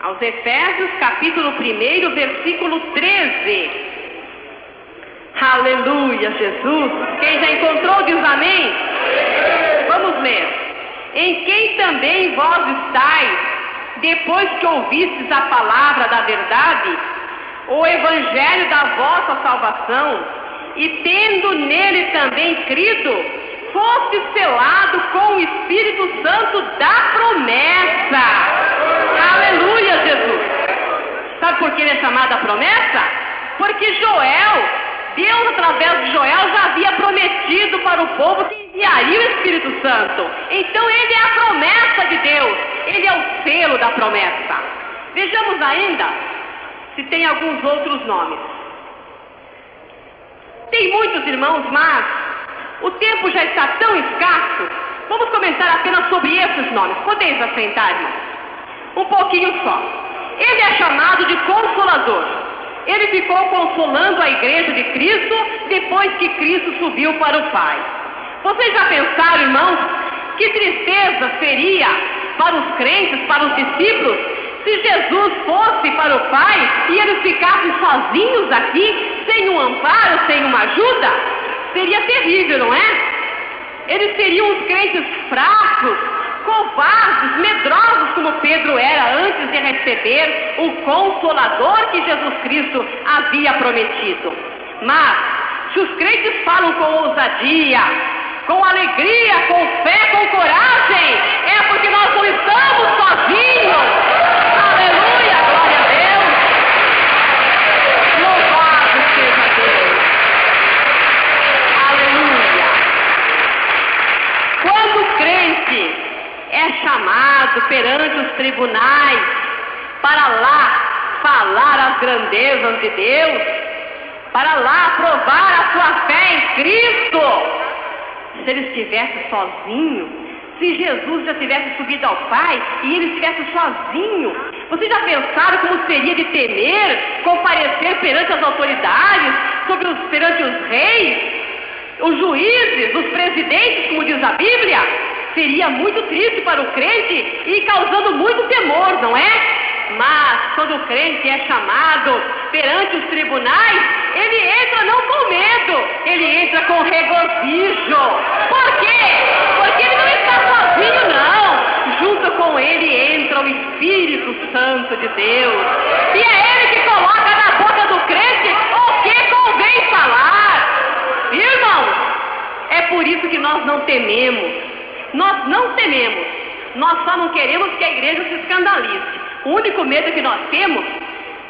Aos Efésios capítulo 1, versículo 13. Aleluia, Jesus. Quem já encontrou diz amém? Vamos ler. Em quem também vós estáis, depois que ouvistes a palavra da verdade, o evangelho da vossa salvação, e tendo nele também crido, foste selado com o Espírito Santo da promessa. Aleluia, Jesus. Sabe por que ele é chamado a promessa? Porque Deus, através de Joel, já havia prometido para o povo que enviaria o Espírito Santo. Então ele é a promessa de Deus. Ele é o selo da promessa. Vejamos ainda se tem alguns outros nomes. Tem muitos, irmãos, mas o tempo já está tão escasso. Vamos comentar apenas sobre esses nomes. Podeis assentar, irmãos? Um pouquinho só. Ele é chamado de Consolador. Ele ficou consolando a igreja de Cristo depois que Cristo subiu para o Pai. Vocês já pensaram, irmãos, que tristeza seria para os crentes, para os discípulos, se Jesus fosse para o Pai e eles ficassem sozinhos aqui, sem um amparo, sem uma ajuda? Seria terrível, não é? Eles seriam os crentes fracos, covardes, medrosos, como Pedro era antes de receber o Consolador que Jesus Cristo havia prometido. Mas, se os crentes falam com ousadia, com alegria, com fé, com coragem, é porque nós não estamos sozinhos. Aleluia, glória a Deus. Louvado seja Deus. Aleluia. Quando o crente é chamado perante os tribunais para lá falar as grandezas de Deus, para lá provar a sua fé em Cristo. Se ele estivesse sozinho, se Jesus já tivesse subido ao Pai e ele estivesse sozinho, vocês já pensaram como seria de temer, comparecer perante as autoridades, perante os reis, os juízes, os presidentes, como diz a Bíblia? Seria muito triste para o crente e causando muito temor, não é? Mas quando o crente é chamado perante os tribunais, ele entra não com medo, ele entra com regozijo. Por quê? Porque ele não está sozinho, não. Junto com ele entra o Espírito Santo de Deus. E é ele que coloca na boca do crente o que convém falar. Irmãos, é por isso que nós não tememos. Nós não tememos. Nós só não queremos que a igreja se escandalize. O único medo que nós temos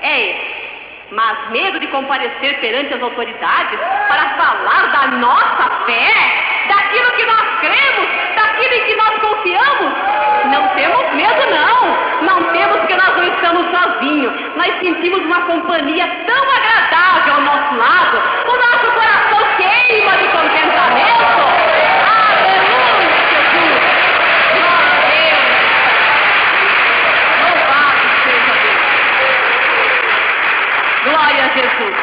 é esse. Mas medo de comparecer perante as autoridades para falar da nossa fé, daquilo que nós cremos, daquilo em que nós confiamos, não temos medo não. Não temos, porque nós não estamos sozinhos. Nós sentimos uma companhia tão agradável ao nosso lado. O nosso coração queima de contentamento. Aleluia, Jesus. Glória a Jesus.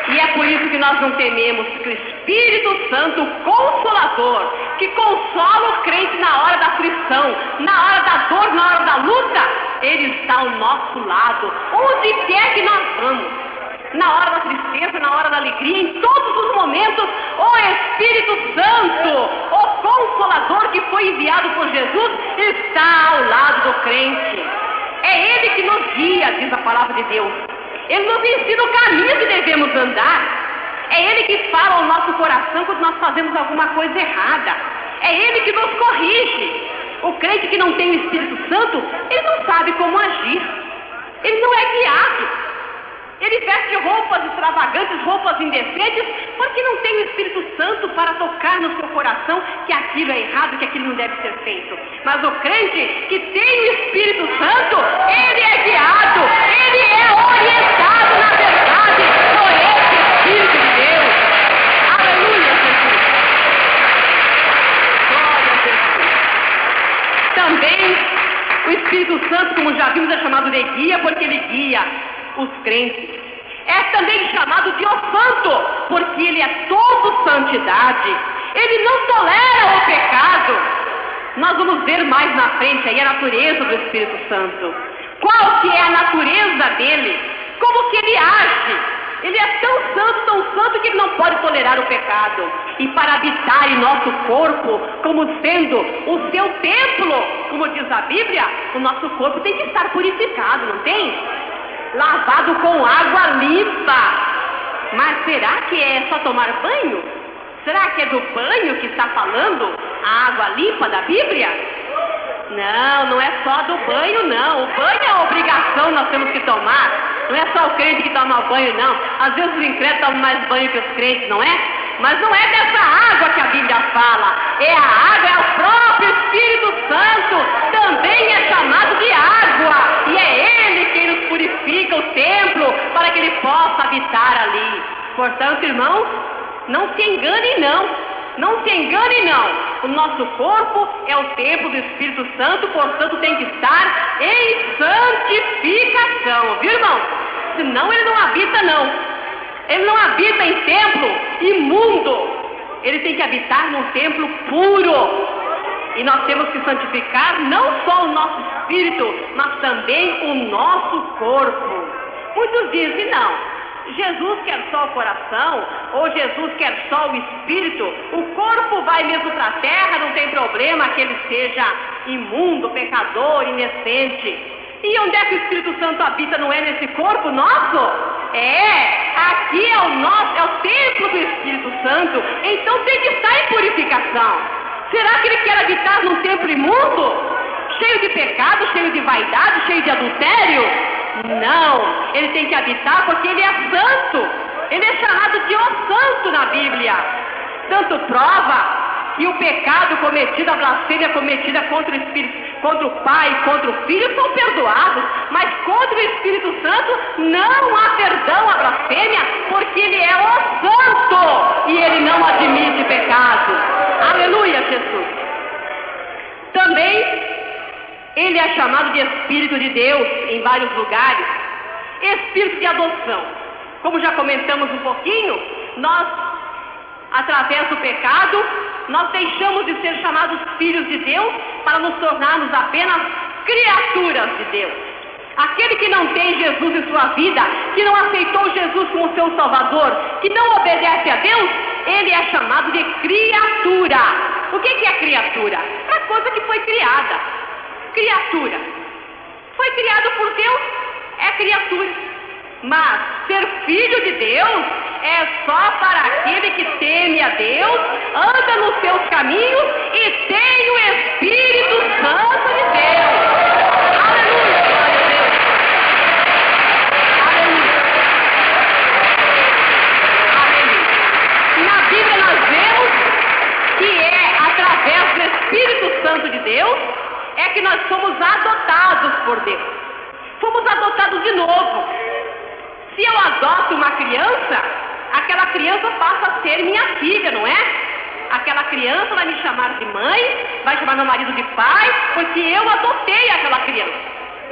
E é por isso que nós não tememos, porque o Espírito Santo, o Consolador, que consola o crente na hora da aflição, na hora da dor, na hora da luta, ele está ao nosso lado, onde quer que nós vamos. Na hora da tristeza, na hora da alegria, em todos os momentos, o Espírito Santo, o Consolador que foi enviado por Jesus, está ao lado do crente. É Ele que nos guia, diz a palavra de Deus. Ele nos ensina o caminho que devemos andar. É Ele que fala ao nosso coração quando nós fazemos alguma coisa errada. É Ele que nos corrige. O crente que não tem o Espírito Santo, ele não sabe como agir. Ele não é guiado. Ele veste roupas extravagantes, roupas indecentes, porque não tem o Espírito Santo para tocar no seu coração que aquilo é errado, que aquilo não deve ser feito. Mas o crente que tem o Espírito Santo, ele é guiado, ele é orientado na verdade por esse Espírito de Deus. Aleluia, Jesus. Glória a Jesus. Também o Espírito Santo, como já vimos, é chamado de guia, porque ele guia os crentes. É também chamado de o Santo, porque ele é todo santidade. Ele não tolera o pecado. Nós vamos ver mais na frente aí a natureza do Espírito Santo. Qual que é a natureza dele? Como que ele age? Ele é tão santo que ele não pode tolerar o pecado. E para habitar em nosso corpo, como sendo o seu templo, como diz a Bíblia, o nosso corpo tem que estar purificado, não tem? Lavado com água limpa. Mas será que é só tomar banho? Será que é do banho que está falando a água limpa da Bíblia? Não, não é só do banho não. O banho é uma obrigação, nós temos que tomar. Não é só o crente que toma banho não. Às vezes os incrédulos tomam mais banho que os crentes, não é? Mas não é dessa água que a Bíblia fala. É a água, é o próprio Espírito Santo. Também é chamado de água. E é Ele quem nos purifica o templo para que Ele possa habitar ali. Portanto, irmãos, não se engane não. Não se engane não. O nosso corpo é o templo do Espírito Santo, portanto tem que estar em santificação. Viu, irmão? Senão ele não habita não. Ele não habita em templo imundo. Ele tem que habitar num templo puro. E nós temos que santificar não só o nosso espírito, mas também o nosso corpo. Muitos dizem, não, Jesus quer só o coração, ou Jesus quer só o espírito, o corpo vai mesmo para a terra, não tem problema que ele seja imundo, pecador, indecente. E onde é que o Espírito Santo habita? Não é nesse corpo nosso? Aqui é o templo do Espírito Santo, então tem que estar em purificação. Será que ele quer habitar num templo imundo? Cheio de pecado, cheio de vaidade, cheio de adultério? Não, ele tem que habitar porque ele é santo. Ele é chamado de o santo na Bíblia. Tanto prova e o pecado cometido, a blasfêmia cometida contra o Espírito, contra o Pai, contra o Filho, são perdoados, mas contra o Espírito Santo não há perdão à blasfêmia, porque ele é o Santo e ele não admite pecado. Aleluia, Jesus. Também ele é chamado de Espírito de Deus em vários lugares, Espírito de adoção. Como já comentamos um pouquinho, nós, através do pecado, nós deixamos de ser chamados filhos de Deus para nos tornarmos apenas criaturas de Deus. Aquele que não tem Jesus em sua vida, que não aceitou Jesus como seu Salvador, que não obedece a Deus, ele é chamado de criatura. O que é criatura? É coisa que foi criada. Criatura. Foi criado por Deus, é criatura. Mas ser filho de Deus é só para aquele que teme a Deus, anda nos seus caminhos e tem o Espírito Santo de Deus. Aleluia, glória a Deus. Aleluia. Aleluia. Na Bíblia nós vemos que é através do Espírito Santo de Deus é que nós somos adotados por Deus. Fomos adotados de novo. Se eu adoto uma criança, aquela criança passa a ser minha filha, não é? Aquela criança vai me chamar de mãe, vai chamar meu marido de pai, porque eu adotei aquela criança,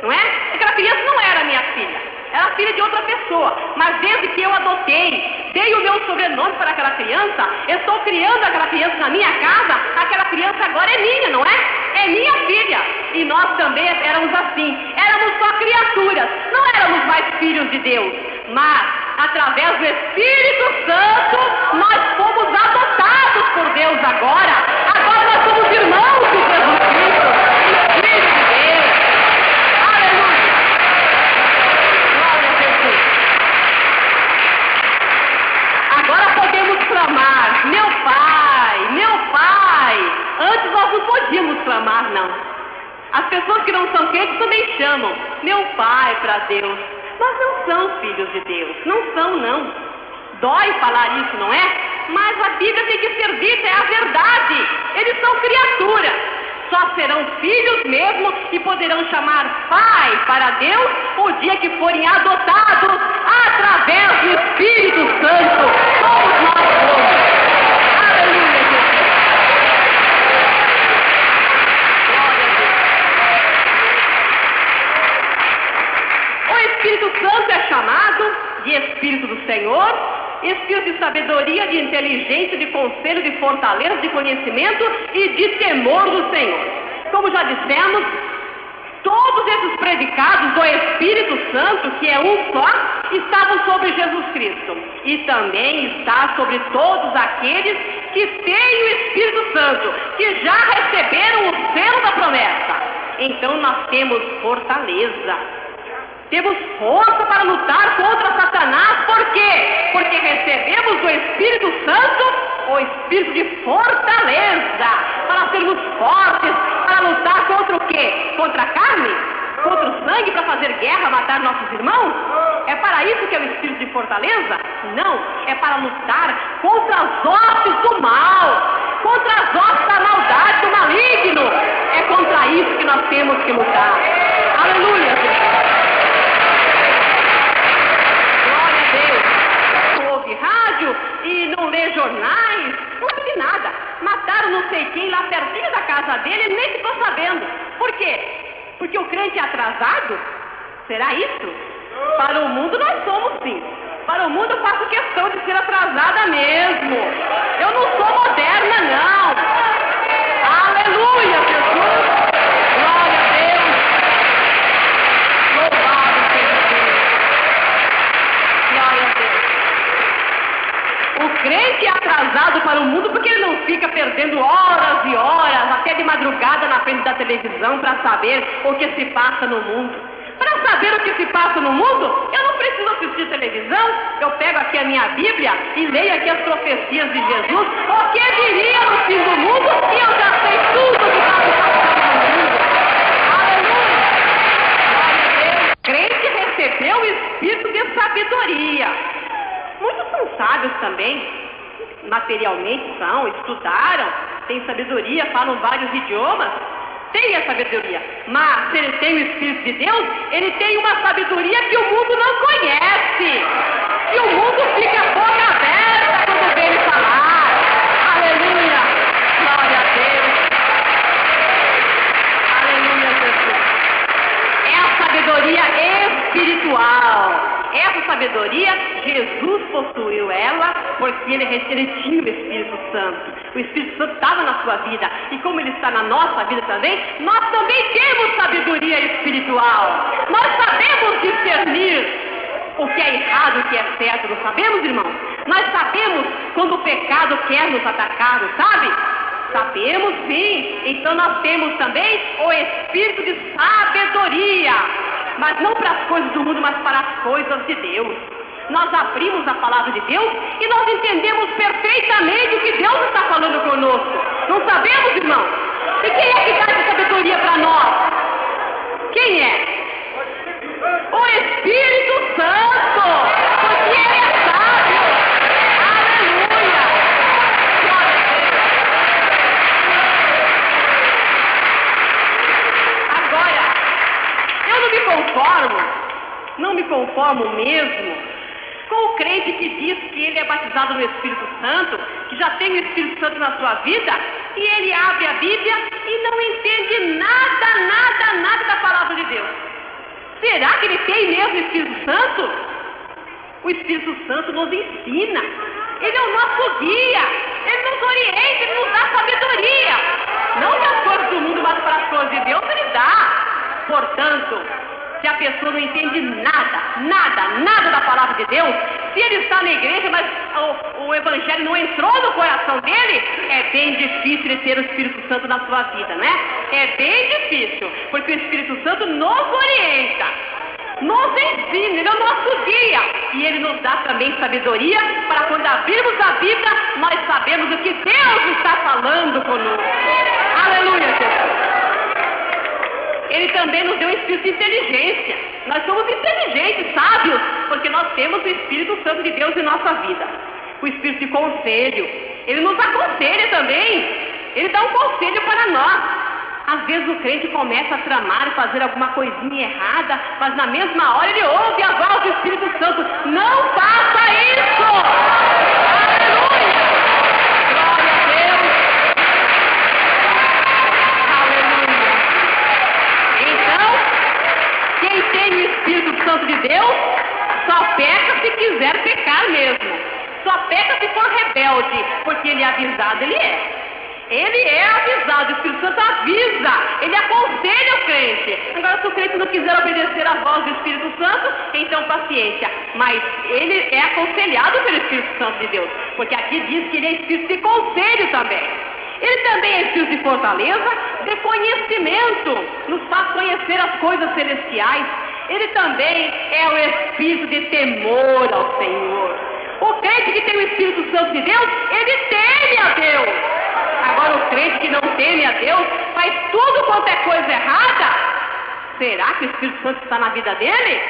não é? Aquela criança não era minha filha, era filha de outra pessoa, mas desde que eu adotei, dei o meu sobrenome para aquela criança, eu estou criando aquela criança na minha casa, aquela criança agora é minha, não é? É minha filha. E nós também éramos assim, éramos só criaturas, não éramos mais filhos de Deus, mas através do Espírito Santo nós fomos adotados por Deus agora nós somos irmãos de Jesus Cristo, filhos de Deus. Aleluia, glória a Jesus. Agora podemos clamar, meu Pai. Antes nós não podíamos clamar, não. As pessoas que não são crentes também chamam meu Pai para Deus. Mas não são filhos de Deus, não são, não. Dói falar isso, não é? Mas a Bíblia tem que ser dita, é a verdade. Eles são criaturas, só serão filhos mesmo e poderão chamar Pai para Deus o dia que forem adotados através do Espírito Santo. Somos nós todos. Aleluia, Jesus. Glória a Deus. O Espírito Santo é chamado de Espírito do Senhor, Espírito de sabedoria, de inteligência, de conselho, de fortaleza, de conhecimento e de temor do Senhor. Como já dissemos, todos esses predicados do Espírito Santo, que é um só, estavam sobre Jesus Cristo. E também está sobre todos aqueles que têm o Espírito Santo, que já receberam o selo da promessa. Então nós temos fortaleza. Temos força para lutar contra Satanás. Por quê? Porque recebemos do Espírito Santo o Espírito de fortaleza, para sermos fortes, para lutar contra o quê? Contra a carne? Contra o sangue, para fazer guerra, matar nossos irmãos? É para isso que é o Espírito de fortaleza? Não, é para lutar contra as hostes do mal, contra as hostes da maldade, do maligno. É contra isso que nós temos que lutar. Aleluia, Jesus. Rádio e não lê jornais, não sabe nada. Mataram não sei quem lá pertinho da casa dele, ele nem ficou sabendo. Por quê? Porque o crente é atrasado? Será isso? Para o mundo nós somos sim. Para o mundo eu faço questão de ser atrasada mesmo. Eu não sou moderna, não. Aleluia, Jesus. Glória a Deus. Louvado seja Deus. Glória a Deus. O crente é atrasado para o mundo porque ele não fica perdendo horas e horas, até de madrugada na frente da televisão para saber o que se passa no mundo. Para saber o que se passa no mundo, eu não preciso assistir televisão, eu pego aqui a minha Bíblia e leio aqui as profecias de Jesus, o que viria no fim do mundo, e eu já sei tudo o que está passando no mundo. Aleluia! Glória a Deus! O crente recebeu o Espírito de sabedoria. Muitos são sábios também, materialmente são, estudaram, tem sabedoria, falam vários idiomas, tem a sabedoria. Mas se ele tem o Espírito de Deus, ele tem uma sabedoria que o mundo não conhece. E o mundo fica a boca aberta quando vê ele falar. Aleluia! Glória a Deus! Aleluia, Jesus! É a sabedoria espiritual. Essa sabedoria, Jesus possuiu ela, porque ele tinha o Espírito Santo. O Espírito Santo estava na sua vida. E como ele está na nossa vida também, nós também temos sabedoria espiritual. Nós sabemos discernir o que é errado, o que é certo. Não sabemos, irmãos? Nós sabemos quando o pecado quer nos atacar, não sabe? Sabemos, sim. Então nós temos também o Espírito de sabedoria. Mas não para as coisas do mundo, mas para as coisas de Deus. Nós abrimos a palavra de Deus e nós entendemos perfeitamente o que Deus está falando conosco. Não sabemos, irmão? E quem é que dá essa sabedoria para nós? Quem é? O Espírito Santo! Porque Ele é sábio! Aleluia! Agora, eu não me conformo mesmo com o crente que diz que ele é batizado no Espírito Santo, que já tem o Espírito Santo na sua vida, e ele abre a Bíblia e não entende nada da palavra de Deus. Será que ele tem mesmo o Espírito Santo? O Espírito Santo nos ensina. Ele é o nosso guia. Ele nos orienta, ele nos dá sabedoria. Não para as coisas do mundo, mas para as coisas de Deus ele dá. Portanto, se a pessoa não entende nada da palavra de Deus, se ele está na igreja, mas o Evangelho não entrou no coração dele, é bem difícil ele ter o Espírito Santo na sua vida, né? É bem difícil, porque o Espírito Santo nos orienta, nos ensina, ele é o nosso guia, e ele nos dá também sabedoria, para quando abrirmos a Bíblia, nós sabemos o que Deus está falando conosco. Aleluia, Jesus! Ele também nos deu um espírito de inteligência. Nós somos inteligentes, sábios, porque nós temos o Espírito Santo de Deus em nossa vida. O espírito de conselho. Ele nos aconselha também. Ele dá um conselho para nós. Às vezes o crente começa a tramar e fazer alguma coisinha errada, mas na mesma hora ele ouve a voz do Espírito Santo. Não faça isso! Aleluia! Glória a Deus! Quem tem o Espírito Santo de Deus só peca se quiser pecar mesmo. Só peca se for rebelde, porque ele é avisado, ele é. Ele é avisado, o Espírito Santo avisa, ele aconselha o crente. Agora, se o crente não quiser obedecer à voz do Espírito Santo, então paciência. Mas ele é aconselhado pelo Espírito Santo de Deus, porque aqui diz que ele é Espírito de conselho também. Ele também é Espírito de fortaleza, de conhecimento, nos faz conhecer as coisas celestiais. Ele também é o Espírito de temor ao Senhor. O crente que tem o Espírito Santo de Deus, ele teme a Deus. Agora o crente que não teme a Deus, faz tudo quanto é coisa errada. Será que o Espírito Santo está na vida dele?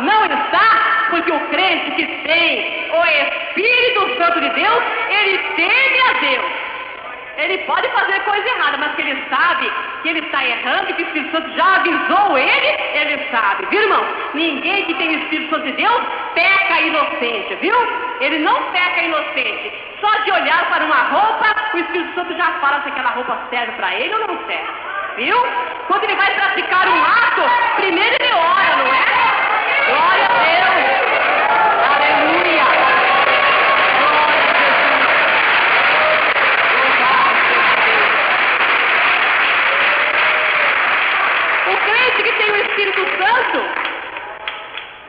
Não está, porque o crente que tem o Espírito Santo de Deus, ele teme a Deus. Ele pode fazer coisa errada, mas que ele sabe que ele está errando e que o Espírito Santo já avisou ele sabe, viu, irmão? Ninguém que tem o Espírito Santo de Deus peca inocente, viu? Ele não peca inocente. Só de olhar para uma roupa, o Espírito Santo já fala se aquela roupa serve para ele ou não serve, viu? Quando ele vai praticar um ato, primeiro ele ora, não é? Glória a Deus! Aleluia! O crente que tem o Espírito Santo,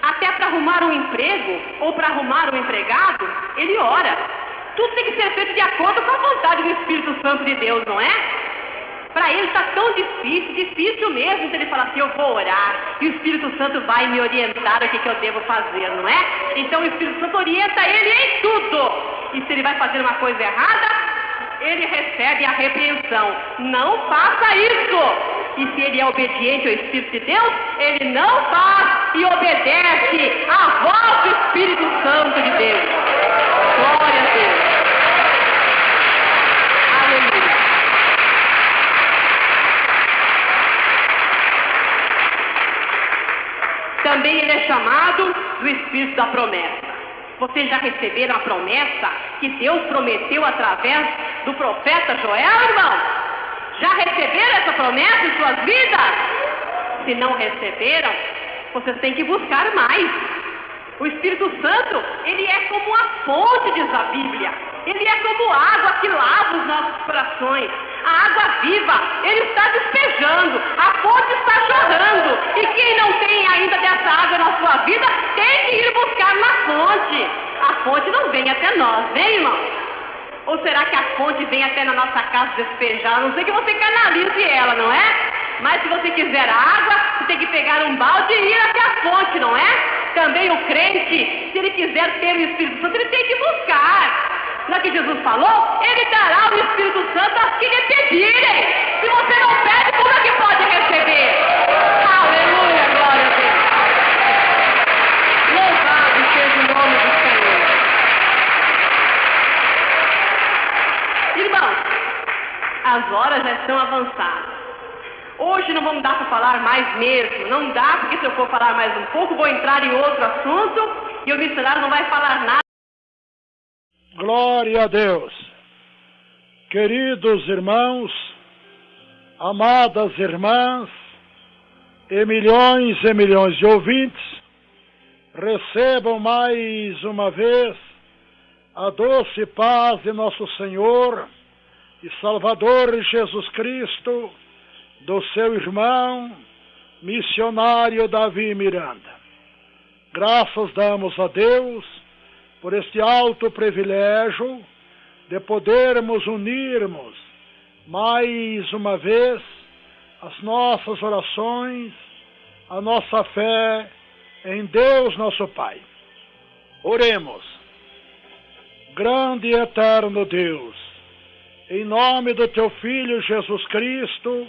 até para arrumar um emprego ou para arrumar um empregado, ele ora. Tudo tem que ser feito de acordo com a vontade do Espírito Santo de Deus, não é? Para ele está tão difícil mesmo. Então ele fala assim, eu vou orar e o Espírito Santo vai me orientar o que eu devo fazer, não é? Então o Espírito Santo orienta ele em tudo. E se ele vai fazer uma coisa errada, ele recebe a repreensão. Não faça isso! E se ele é obediente ao Espírito de Deus, ele não faz e obedece à voz do Espírito Santo de Deus. Glória a Deus. também ele é chamado do Espírito da promessa. Vocês já receberam a promessa que Deus prometeu através do profeta Joel, irmão? Já receberam essa promessa em suas vidas? Se não receberam, vocês têm que buscar mais. O Espírito Santo, ele é como a fonte, diz a Bíblia. Ele é como água que lava os nossos corações. A água viva, ele está despejando, a fonte está jorrando. E quem não tem ainda dessa água na sua vida, tem que ir buscar na fonte. A fonte não vem até nós, vem, irmão? Ou será que a fonte vem até na nossa casa despejar? A não sei que você canalize ela, não é? Mas se você quiser água, você tem que pegar um balde e ir até a fonte, não é? Também o crente, se ele quiser ter o Espírito Santo, ele tem que buscar. Não é que Jesus falou? Ele dará o Espírito Santo aos que lhe pedirem. Se você não pede, como é que pode receber? Aleluia, glória a Deus. Louvado seja o nome do Senhor. Irmãos, as horas já estão avançadas. Hoje não vamos dar para falar mais mesmo. Não dá, porque se eu for falar mais um pouco, vou entrar em outro assunto e o missionário não vai falar nada. Glória a Deus. Queridos irmãos, amadas irmãs e milhões de ouvintes, recebam mais uma vez a doce paz de nosso Senhor e Salvador Jesus Cristo, do seu irmão missionário Davi Miranda. Graças damos a Deus por este alto privilégio de podermos unirmos mais uma vez as nossas orações, a nossa fé em Deus nosso Pai. Oremos. Grande e eterno Deus, em nome do teu Filho Jesus Cristo,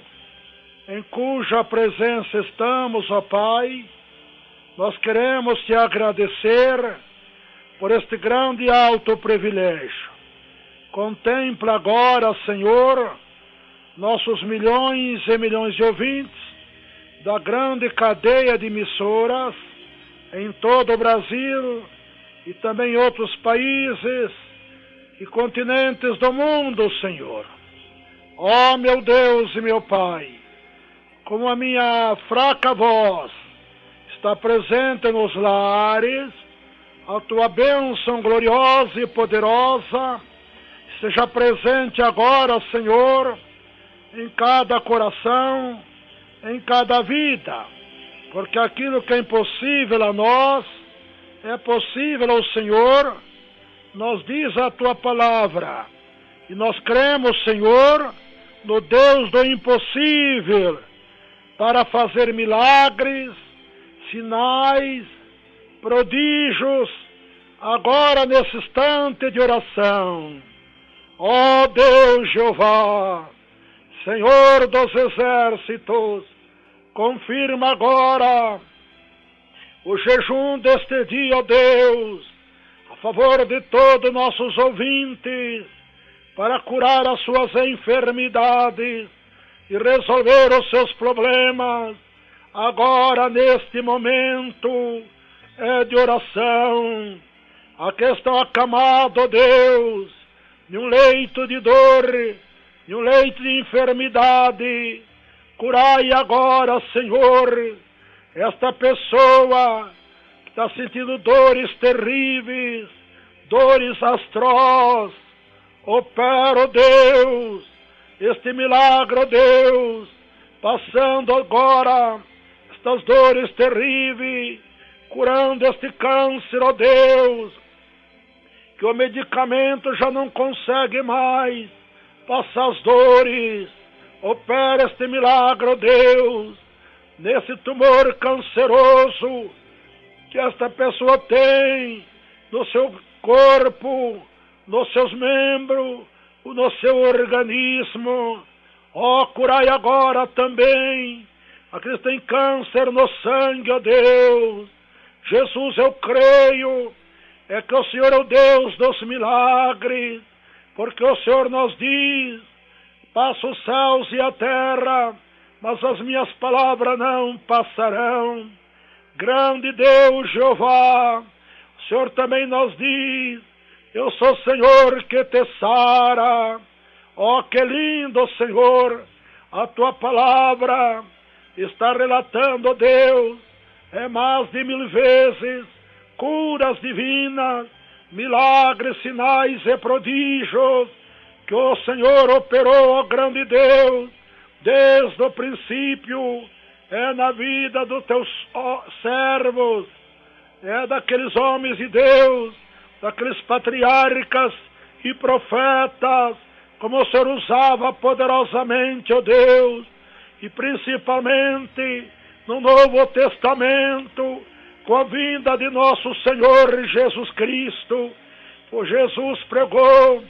em cuja presença estamos, ó Pai, nós queremos te agradecer por este grande e alto privilégio. Contempla agora, Senhor, nossos milhões e milhões de ouvintes da grande cadeia de emissoras em todo o Brasil e também em outros países e continentes do mundo, Senhor. Ó meu Deus e meu Pai, como a minha fraca voz está presente nos lares, a tua bênção gloriosa e poderosa esteja presente agora, Senhor, em cada coração, em cada vida, porque aquilo que é impossível a nós, é possível ao Senhor, nos diz a tua palavra, e nós cremos, Senhor, no Deus do impossível, para fazer milagres, sinais, prodígios, agora nesse instante de oração. Ó Deus Jeová, Senhor dos exércitos, confirma agora o jejum deste dia, ó Deus, a favor de todos nossos ouvintes, para curar as suas enfermidades e resolver os seus problemas, agora neste momento de oração. Aqui estão acamados, ó Deus, em um leito de dor, em um leito de enfermidade. Curai agora, Senhor, esta pessoa que está sentindo dores terríveis, dores atroz. Opera, ó Deus, este milagre, ó Deus, passando agora estas dores terríveis, curando este câncer, ó Deus, que o medicamento já não consegue mais passar as dores. Opera este milagre, ó Deus, nesse tumor canceroso que esta pessoa tem no seu corpo, nos seus membros, no seu organismo. Ó, curai agora também aqueles que têm câncer no sangue, ó Deus. Jesus, eu creio, é que o Senhor é o Deus dos milagres, porque o Senhor nos diz: passa os céus e a terra, mas as minhas palavras não passarão. Grande Deus, Jeová, o Senhor também nos diz: eu sou o Senhor que te sara. Oh, que lindo, Senhor, a tua palavra está relatando, Deus, mais de 1000 vezes, curas divinas, milagres, sinais e prodígios, que o Senhor operou, ó grande Deus, desde o princípio, na vida dos teus servos, daqueles homens de Deus, daqueles patriarcas e profetas, como o Senhor usava poderosamente, ó Deus, e principalmente no Novo Testamento, com a vinda de nosso Senhor Jesus Cristo. O Jesus pregou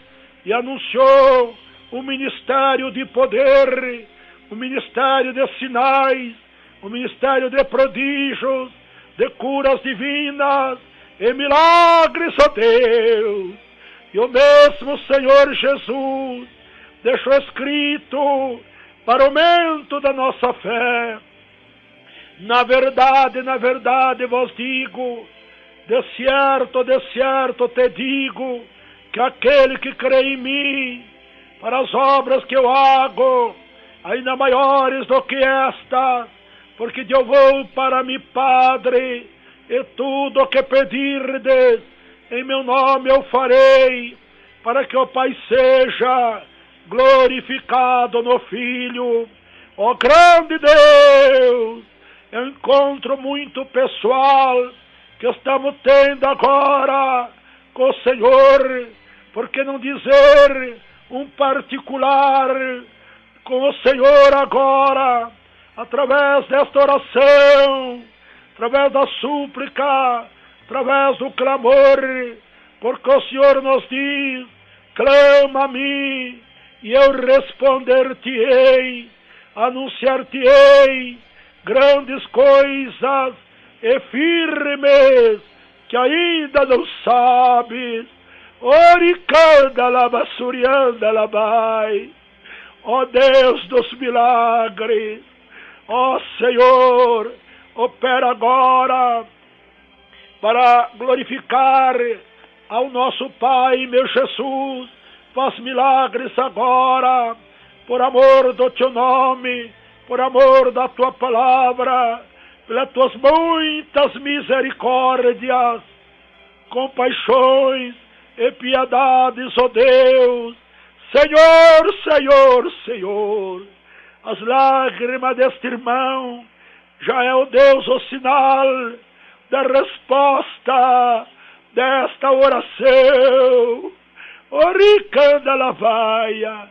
e anunciou o ministério de poder, o ministério de sinais, o ministério de prodígios, de curas divinas e milagres, ó Deus. E o mesmo Senhor Jesus deixou escrito para o aumento da nossa fé: na verdade vos digo, de certo te digo, que aquele que crê em mim, para as obras que eu hago, ainda maiores do que estas, porque eu vou para mi Padre, e tudo o que pedirdes em meu nome eu farei, para que o Pai seja glorificado no Filho. Ó grande Deus, é um encontro muito pessoal que estamos tendo agora com o Senhor, por que não dizer um particular com o Senhor agora, através desta oração, através da súplica, através do clamor, porque o Senhor nos diz: clama a mim e eu responder-te-ei, anunciar-te-ei grandes coisas e firmes que ainda não sabes. Oricanda labassurianda labai. Ó Deus dos milagres, ó Senhor, opera agora para glorificar ao nosso Pai, meu Jesus. Faz milagres agora, por amor do teu nome, por amor da tua palavra, pelas tuas muitas misericórdias, compaixões e piedades, ó Deus. Senhor, Senhor, Senhor, as lágrimas deste irmão já é, ó Deus, o sinal da resposta desta oração. Oricanda lavaia.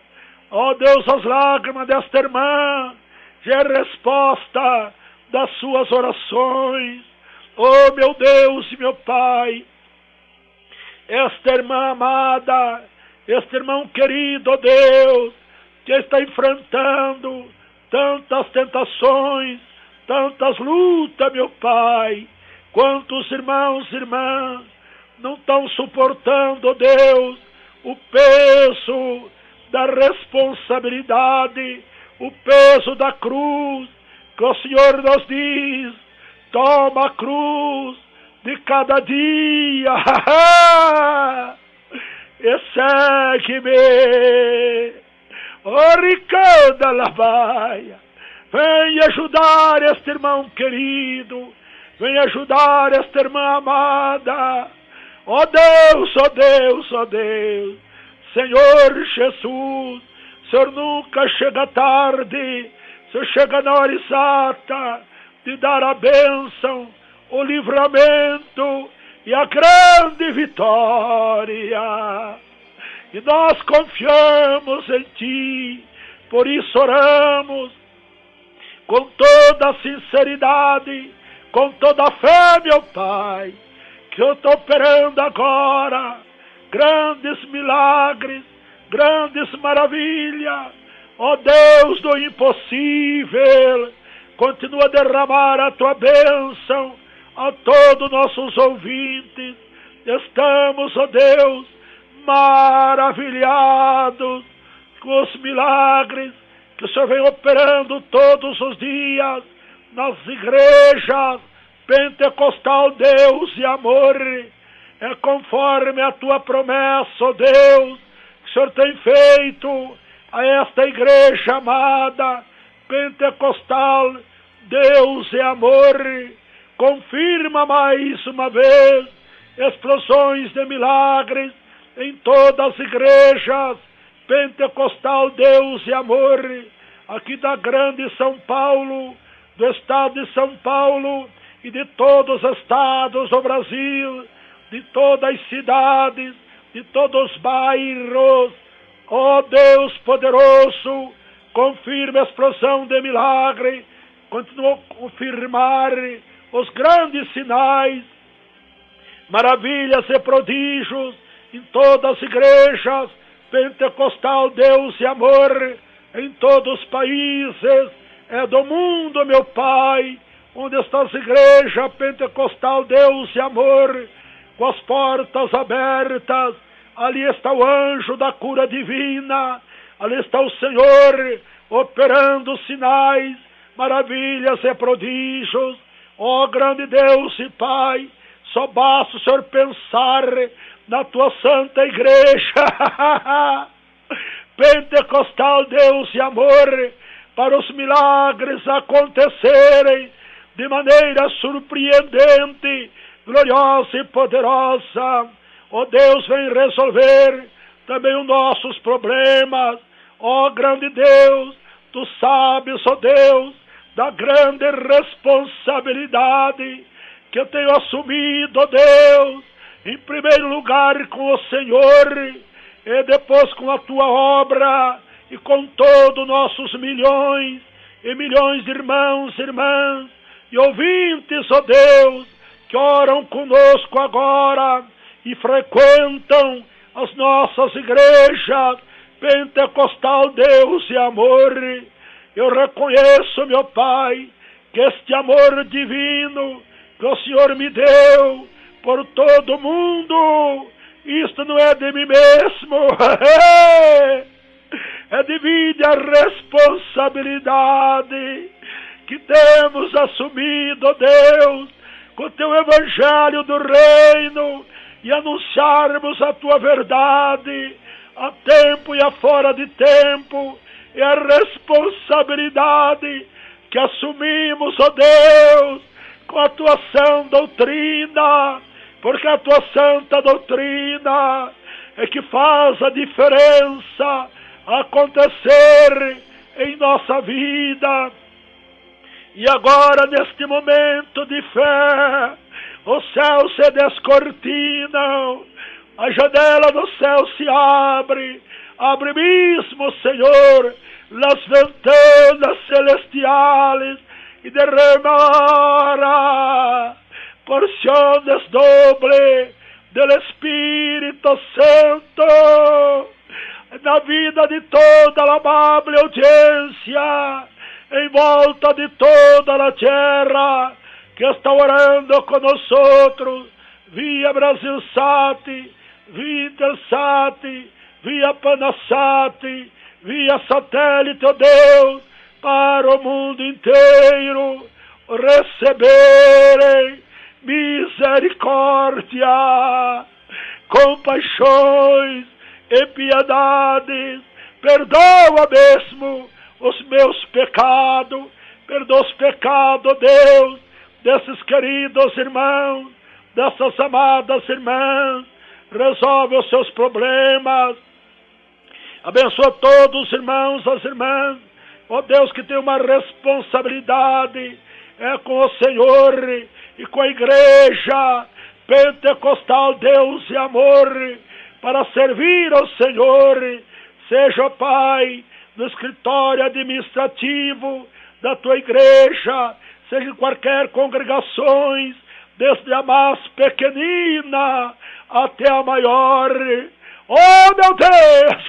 Ó Deus, as lágrimas desta irmã já é resposta das suas orações. Oh meu Deus e meu Pai, esta irmã amada, este irmão querido, ó Deus, que está enfrentando tantas tentações, tantas lutas, meu Pai. Quantos irmãos e irmãs não estão suportando, ó Deus, o peso da responsabilidade, o peso da cruz, que o Senhor nos diz: toma a cruz de cada dia e segue-me. Oricanda lavaia. Vem ajudar este irmão querido, vem ajudar esta irmã amada. Ó Deus, ó Deus, ó Deus, Senhor Jesus, o Senhor nunca chega tarde, o Senhor chega na hora exata de dar a bênção, o livramento e a grande vitória. E nós confiamos em Ti, por isso oramos com toda a sinceridade, com toda a fé, meu Pai, que eu estou operando agora grandes milagres, grandes maravilhas. Ó Deus do impossível, continua a derramar a Tua bênção a todos nossos ouvintes. Estamos, ó Deus, maravilhados com os milagres que o Senhor vem operando todos os dias nas igrejas, pentecostal, Deus e amor, é conforme a tua promessa, ó Deus, que o Senhor tem feito a esta igreja amada, pentecostal, Deus e amor. Confirma mais uma vez explosões de milagres em todas as igrejas, pentecostal, Deus e amor, aqui da grande São Paulo, do estado de São Paulo e de todos os estados do Brasil, de todas as cidades, de todos os bairros. Ó Deus poderoso, confirma a explosão de milagre, continua a confirmar os grandes sinais, maravilhas e prodígios em todas as igrejas, pentecostal, Deus e amor, em todos os países do mundo, meu Pai, onde estão as igrejas, pentecostal, Deus e amor, com as portas abertas. Ali está o anjo da cura divina, ali está o Senhor operando sinais, maravilhas e prodígios. Ó grande Deus e Pai, só basta o Senhor pensar na tua santa igreja, pentecostal, Deus e amor, para os milagres acontecerem de maneira surpreendente, gloriosa e poderosa. Ó Deus, vem resolver também os nossos problemas. Ó grande Deus, tu sabes, ó Deus, da grande responsabilidade que eu tenho assumido, ó Deus, em primeiro lugar com o Senhor, e depois com a tua obra, e com todos os nossos milhões e milhões de irmãos e irmãs, e ouvintes, ó Deus, que oram conosco agora, e frequentam as nossas igrejas, pentecostal, Deus e amor. Eu reconheço, meu Pai, que este amor divino que o Senhor me deu por todo mundo, isto não é de mim mesmo, é devido à responsabilidade que temos assumido, Deus, com o teu evangelho do reino, e anunciarmos a tua verdade a tempo e a fora de tempo. É a responsabilidade que assumimos, ó Deus, com a tua sã doutrina, porque a tua santa doutrina é que faz a diferença acontecer em nossa vida. E agora, neste momento de fé, os céus se descortinam, a janela do céu se abre mesmo, Senhor, las ventanas celestiales, y derramara porciones doble del Espírito Santo na vida de toda a amável audiência, em volta de toda a terra que está orando conosco, via Brasil Sat, via Intersat, via Panasat, via satélite, ó Deus, para o mundo inteiro receberem misericórdia, compaixões e piedades. Perdoa mesmo os meus pecados, perdoa os pecados, Deus, desses queridos irmãos, dessas amadas irmãs. Resolve os seus problemas, abençoa todos os irmãos, as irmãs, ó Deus, que tem uma responsabilidade com o Senhor e com a igreja pentecostal, Deus e amor, para servir ao Senhor. Seja, ó Pai, no escritório administrativo da tua igreja, seja em qualquer congregações, desde a mais pequenina até a maior. Oh, meu Deus!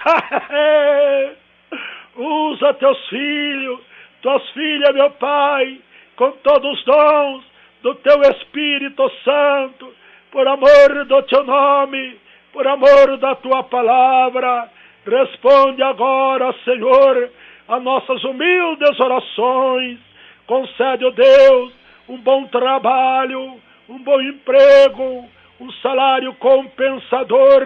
Usa teus filhos, tuas filhas, meu Pai, com todos os dons do teu Espírito Santo, por amor do teu nome, por amor da tua palavra. Responde agora, Senhor, a nossas humildes orações. Concede, ó Deus, um bom trabalho, um bom emprego, um salário compensador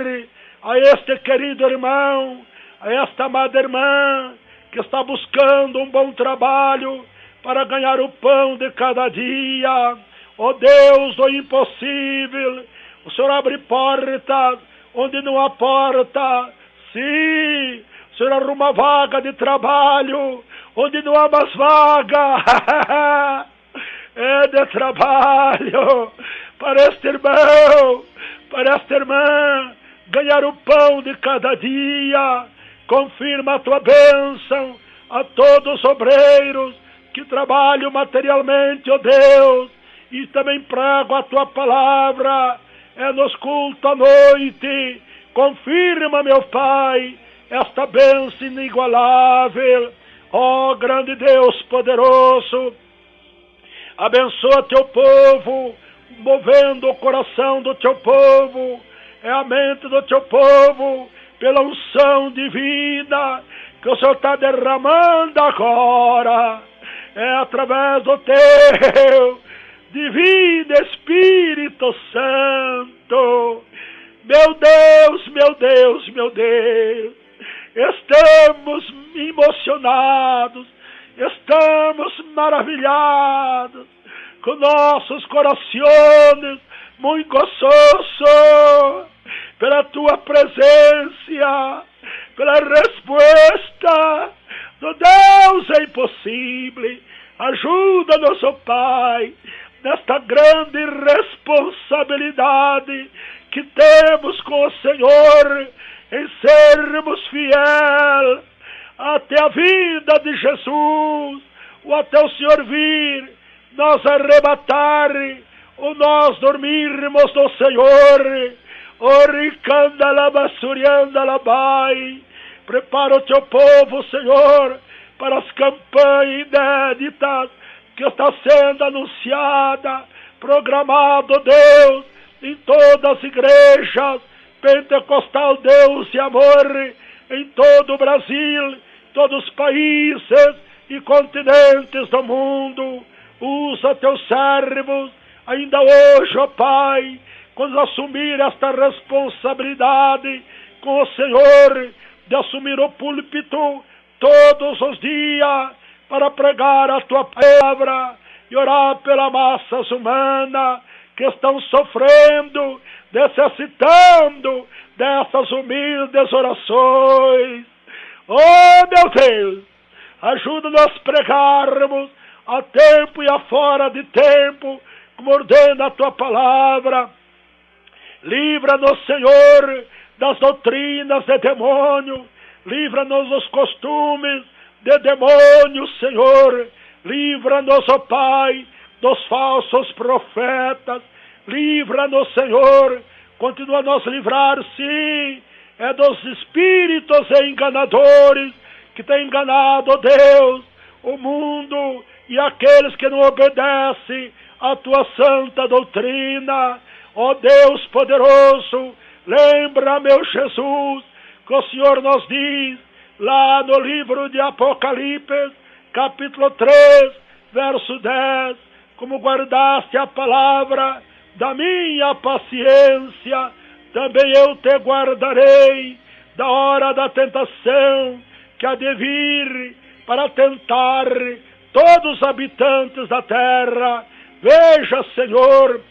a este querido irmão, a esta amada irmã que está buscando um bom trabalho para ganhar o pão de cada dia. Ó Deus do impossível, o Senhor abre portas onde não há porta. Sim, o Senhor arruma vaga de trabalho onde não há mais vaga. É de trabalho para este irmão, para esta irmã, ganhar o pão de cada dia. Confirma a tua bênção a todos os obreiros que trabalham materialmente, ó Deus, e também prego a tua palavra, nos cultos à noite. Confirma, meu Pai, esta bênção inigualável. Ó grande Deus poderoso, abençoa teu povo, movendo o coração do teu povo, a mente do teu povo, pela unção divina que o Senhor está derramando agora. Através do teu divino Espírito Santo. Meu Deus, meu Deus, meu Deus, estamos emocionados, estamos maravilhados, com nossos corações muito gozosos pela tua presença, pela resposta do Deus é impossível. Ajuda-nos, ó Pai, nesta grande responsabilidade que temos com o Senhor, em sermos fiéis até a vinda de Jesus, ou até o Senhor vir, nós arrebatar, ou nós dormirmos no Senhor. Prepara o teu povo, Senhor, para as campanhas inéditas que está sendo anunciada, programado, Deus, em todas as igrejas pentecostal, Deus e amor, em todo o Brasil, todos os países e continentes do mundo. Usa teus servos ainda hoje, ó Pai, quando assumir esta responsabilidade com o Senhor, de assumir o púlpito todos os dias para pregar a tua palavra e orar pela massas humanas que estão sofrendo, necessitando dessas humildes orações. Oh, meu Deus, ajuda-nos a pregarmos a tempo e a fora de tempo, como ordena a tua palavra. Livra-nos, Senhor, das doutrinas de demônio. Livra-nos dos costumes de demônio, Senhor. Livra-nos, ó Pai, dos falsos profetas. Livra-nos, Senhor. Continua a nos livrar, sim, dos espíritos enganadores que têm enganado, Deus, o mundo e aqueles que não obedecem à tua santa doutrina. Ó Deus poderoso, lembra, meu Jesus, que o Senhor nos diz lá no livro de Apocalipse, capítulo 3, verso 10, como guardaste a palavra da minha paciência, também eu te guardarei da hora da tentação que há de vir para tentar todos os habitantes da terra. Veja, Senhor,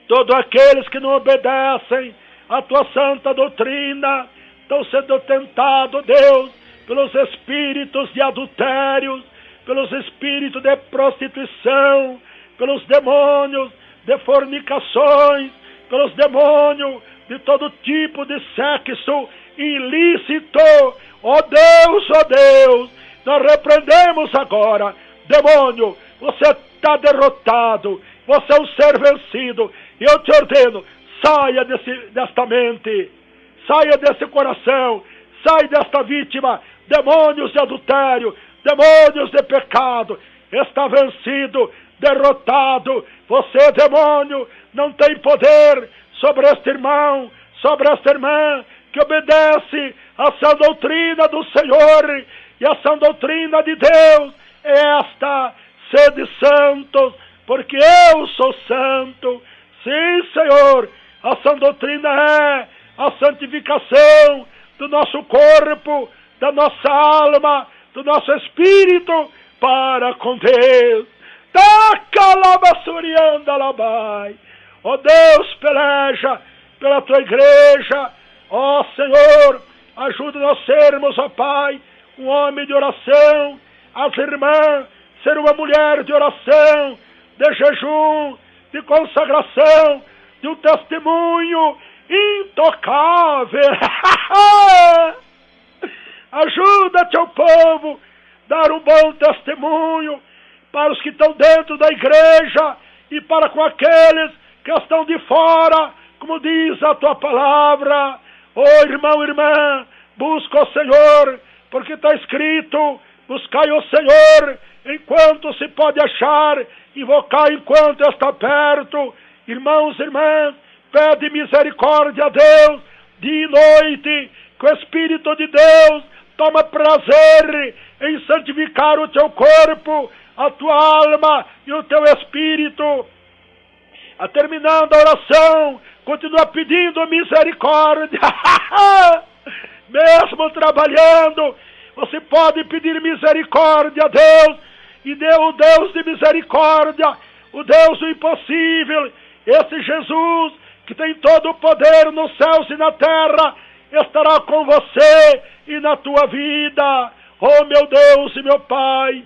todos aqueles que não obedecem à tua santa doutrina estão sendo tentados, Deus, pelos espíritos de adultérios, pelos espíritos de prostituição, pelos demônios de fornicações, pelos demônios de todo tipo de sexo ilícito. Ó Deus, nós repreendemos agora, demônio, você está derrotado, você é um ser vencido, e eu te ordeno, saia desta mente, saia desse coração, saia desta vítima, demônios de adultério, demônios de pecado, está vencido, derrotado. Você, demônio, não tem poder sobre este irmão, sobre esta irmã, que obedece à sã doutrina do Senhor e à sã doutrina de Deus. Esta, sede santos, porque eu sou santo. Sim, Senhor, a sã doutrina é a santificação do nosso corpo, da nossa alma, do nosso espírito para com Deus. Ó Deus, peleja pela tua igreja. Ó Senhor, ajuda-nos a sermos, ó Pai, um homem de oração, as irmãs ser uma mulher de oração, de jejum, de consagração, de um testemunho intocável. Ajuda teu povo a dar um bom testemunho para os que estão dentro da igreja e para com aqueles que estão de fora, como diz a tua palavra. Irmão, irmã, busca o Senhor, porque está escrito: buscai o Senhor enquanto se pode achar, invocar enquanto está perto. Irmãos, irmãs, pede misericórdia a Deus, dia e noite, que o Espírito de Deus toma prazer em santificar o teu corpo, a tua alma e o teu espírito. Terminando a oração, continua pedindo misericórdia. Mesmo trabalhando, você pode pedir misericórdia a Deus, e o Deus de misericórdia, o Deus do impossível, esse Jesus que tem todo o poder nos céus e na terra, estará com você e na tua vida. Oh meu Deus e meu Pai,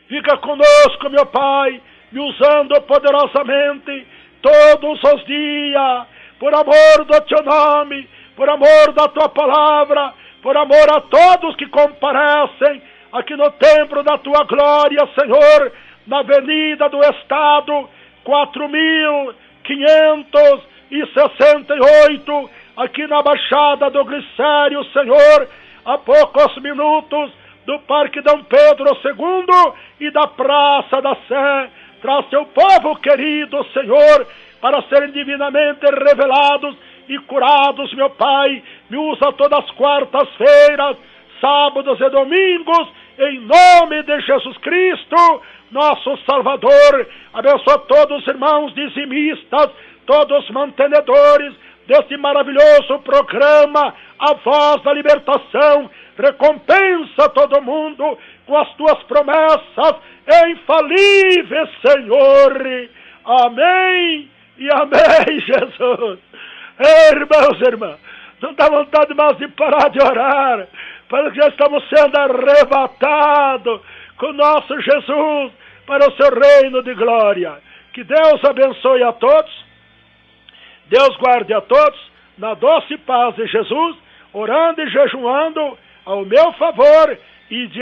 fica conosco, meu Pai, me usando poderosamente todos os dias, por amor do teu nome, por amor da tua palavra, por amor a todos que comparecem aqui no templo da tua glória, Senhor, na Avenida do Estado, 4568, aqui na Baixada do Glicério, Senhor, a poucos minutos do Parque Dom Pedro II e da Praça da Sé. Traz teu povo querido, Senhor, para serem divinamente revelados e curados, meu Pai. Me usa todas as quartas-feiras, sábados e domingos, em nome de Jesus Cristo, nosso Salvador. Abençoa todos os irmãos dizimistas, todos os mantenedores deste maravilhoso programa, a voz da libertação. Recompensa todo mundo com as tuas promessas infalíveis, Senhor. Amém e amém, Jesus. Irmãos e irmãs, não dá vontade mais de parar de orar, porque já estamos sendo arrebatados com nosso Jesus para o seu reino de glória. Que Deus abençoe a todos, Deus guarde a todos, na doce paz de Jesus, orando e jejuando ao meu favor e de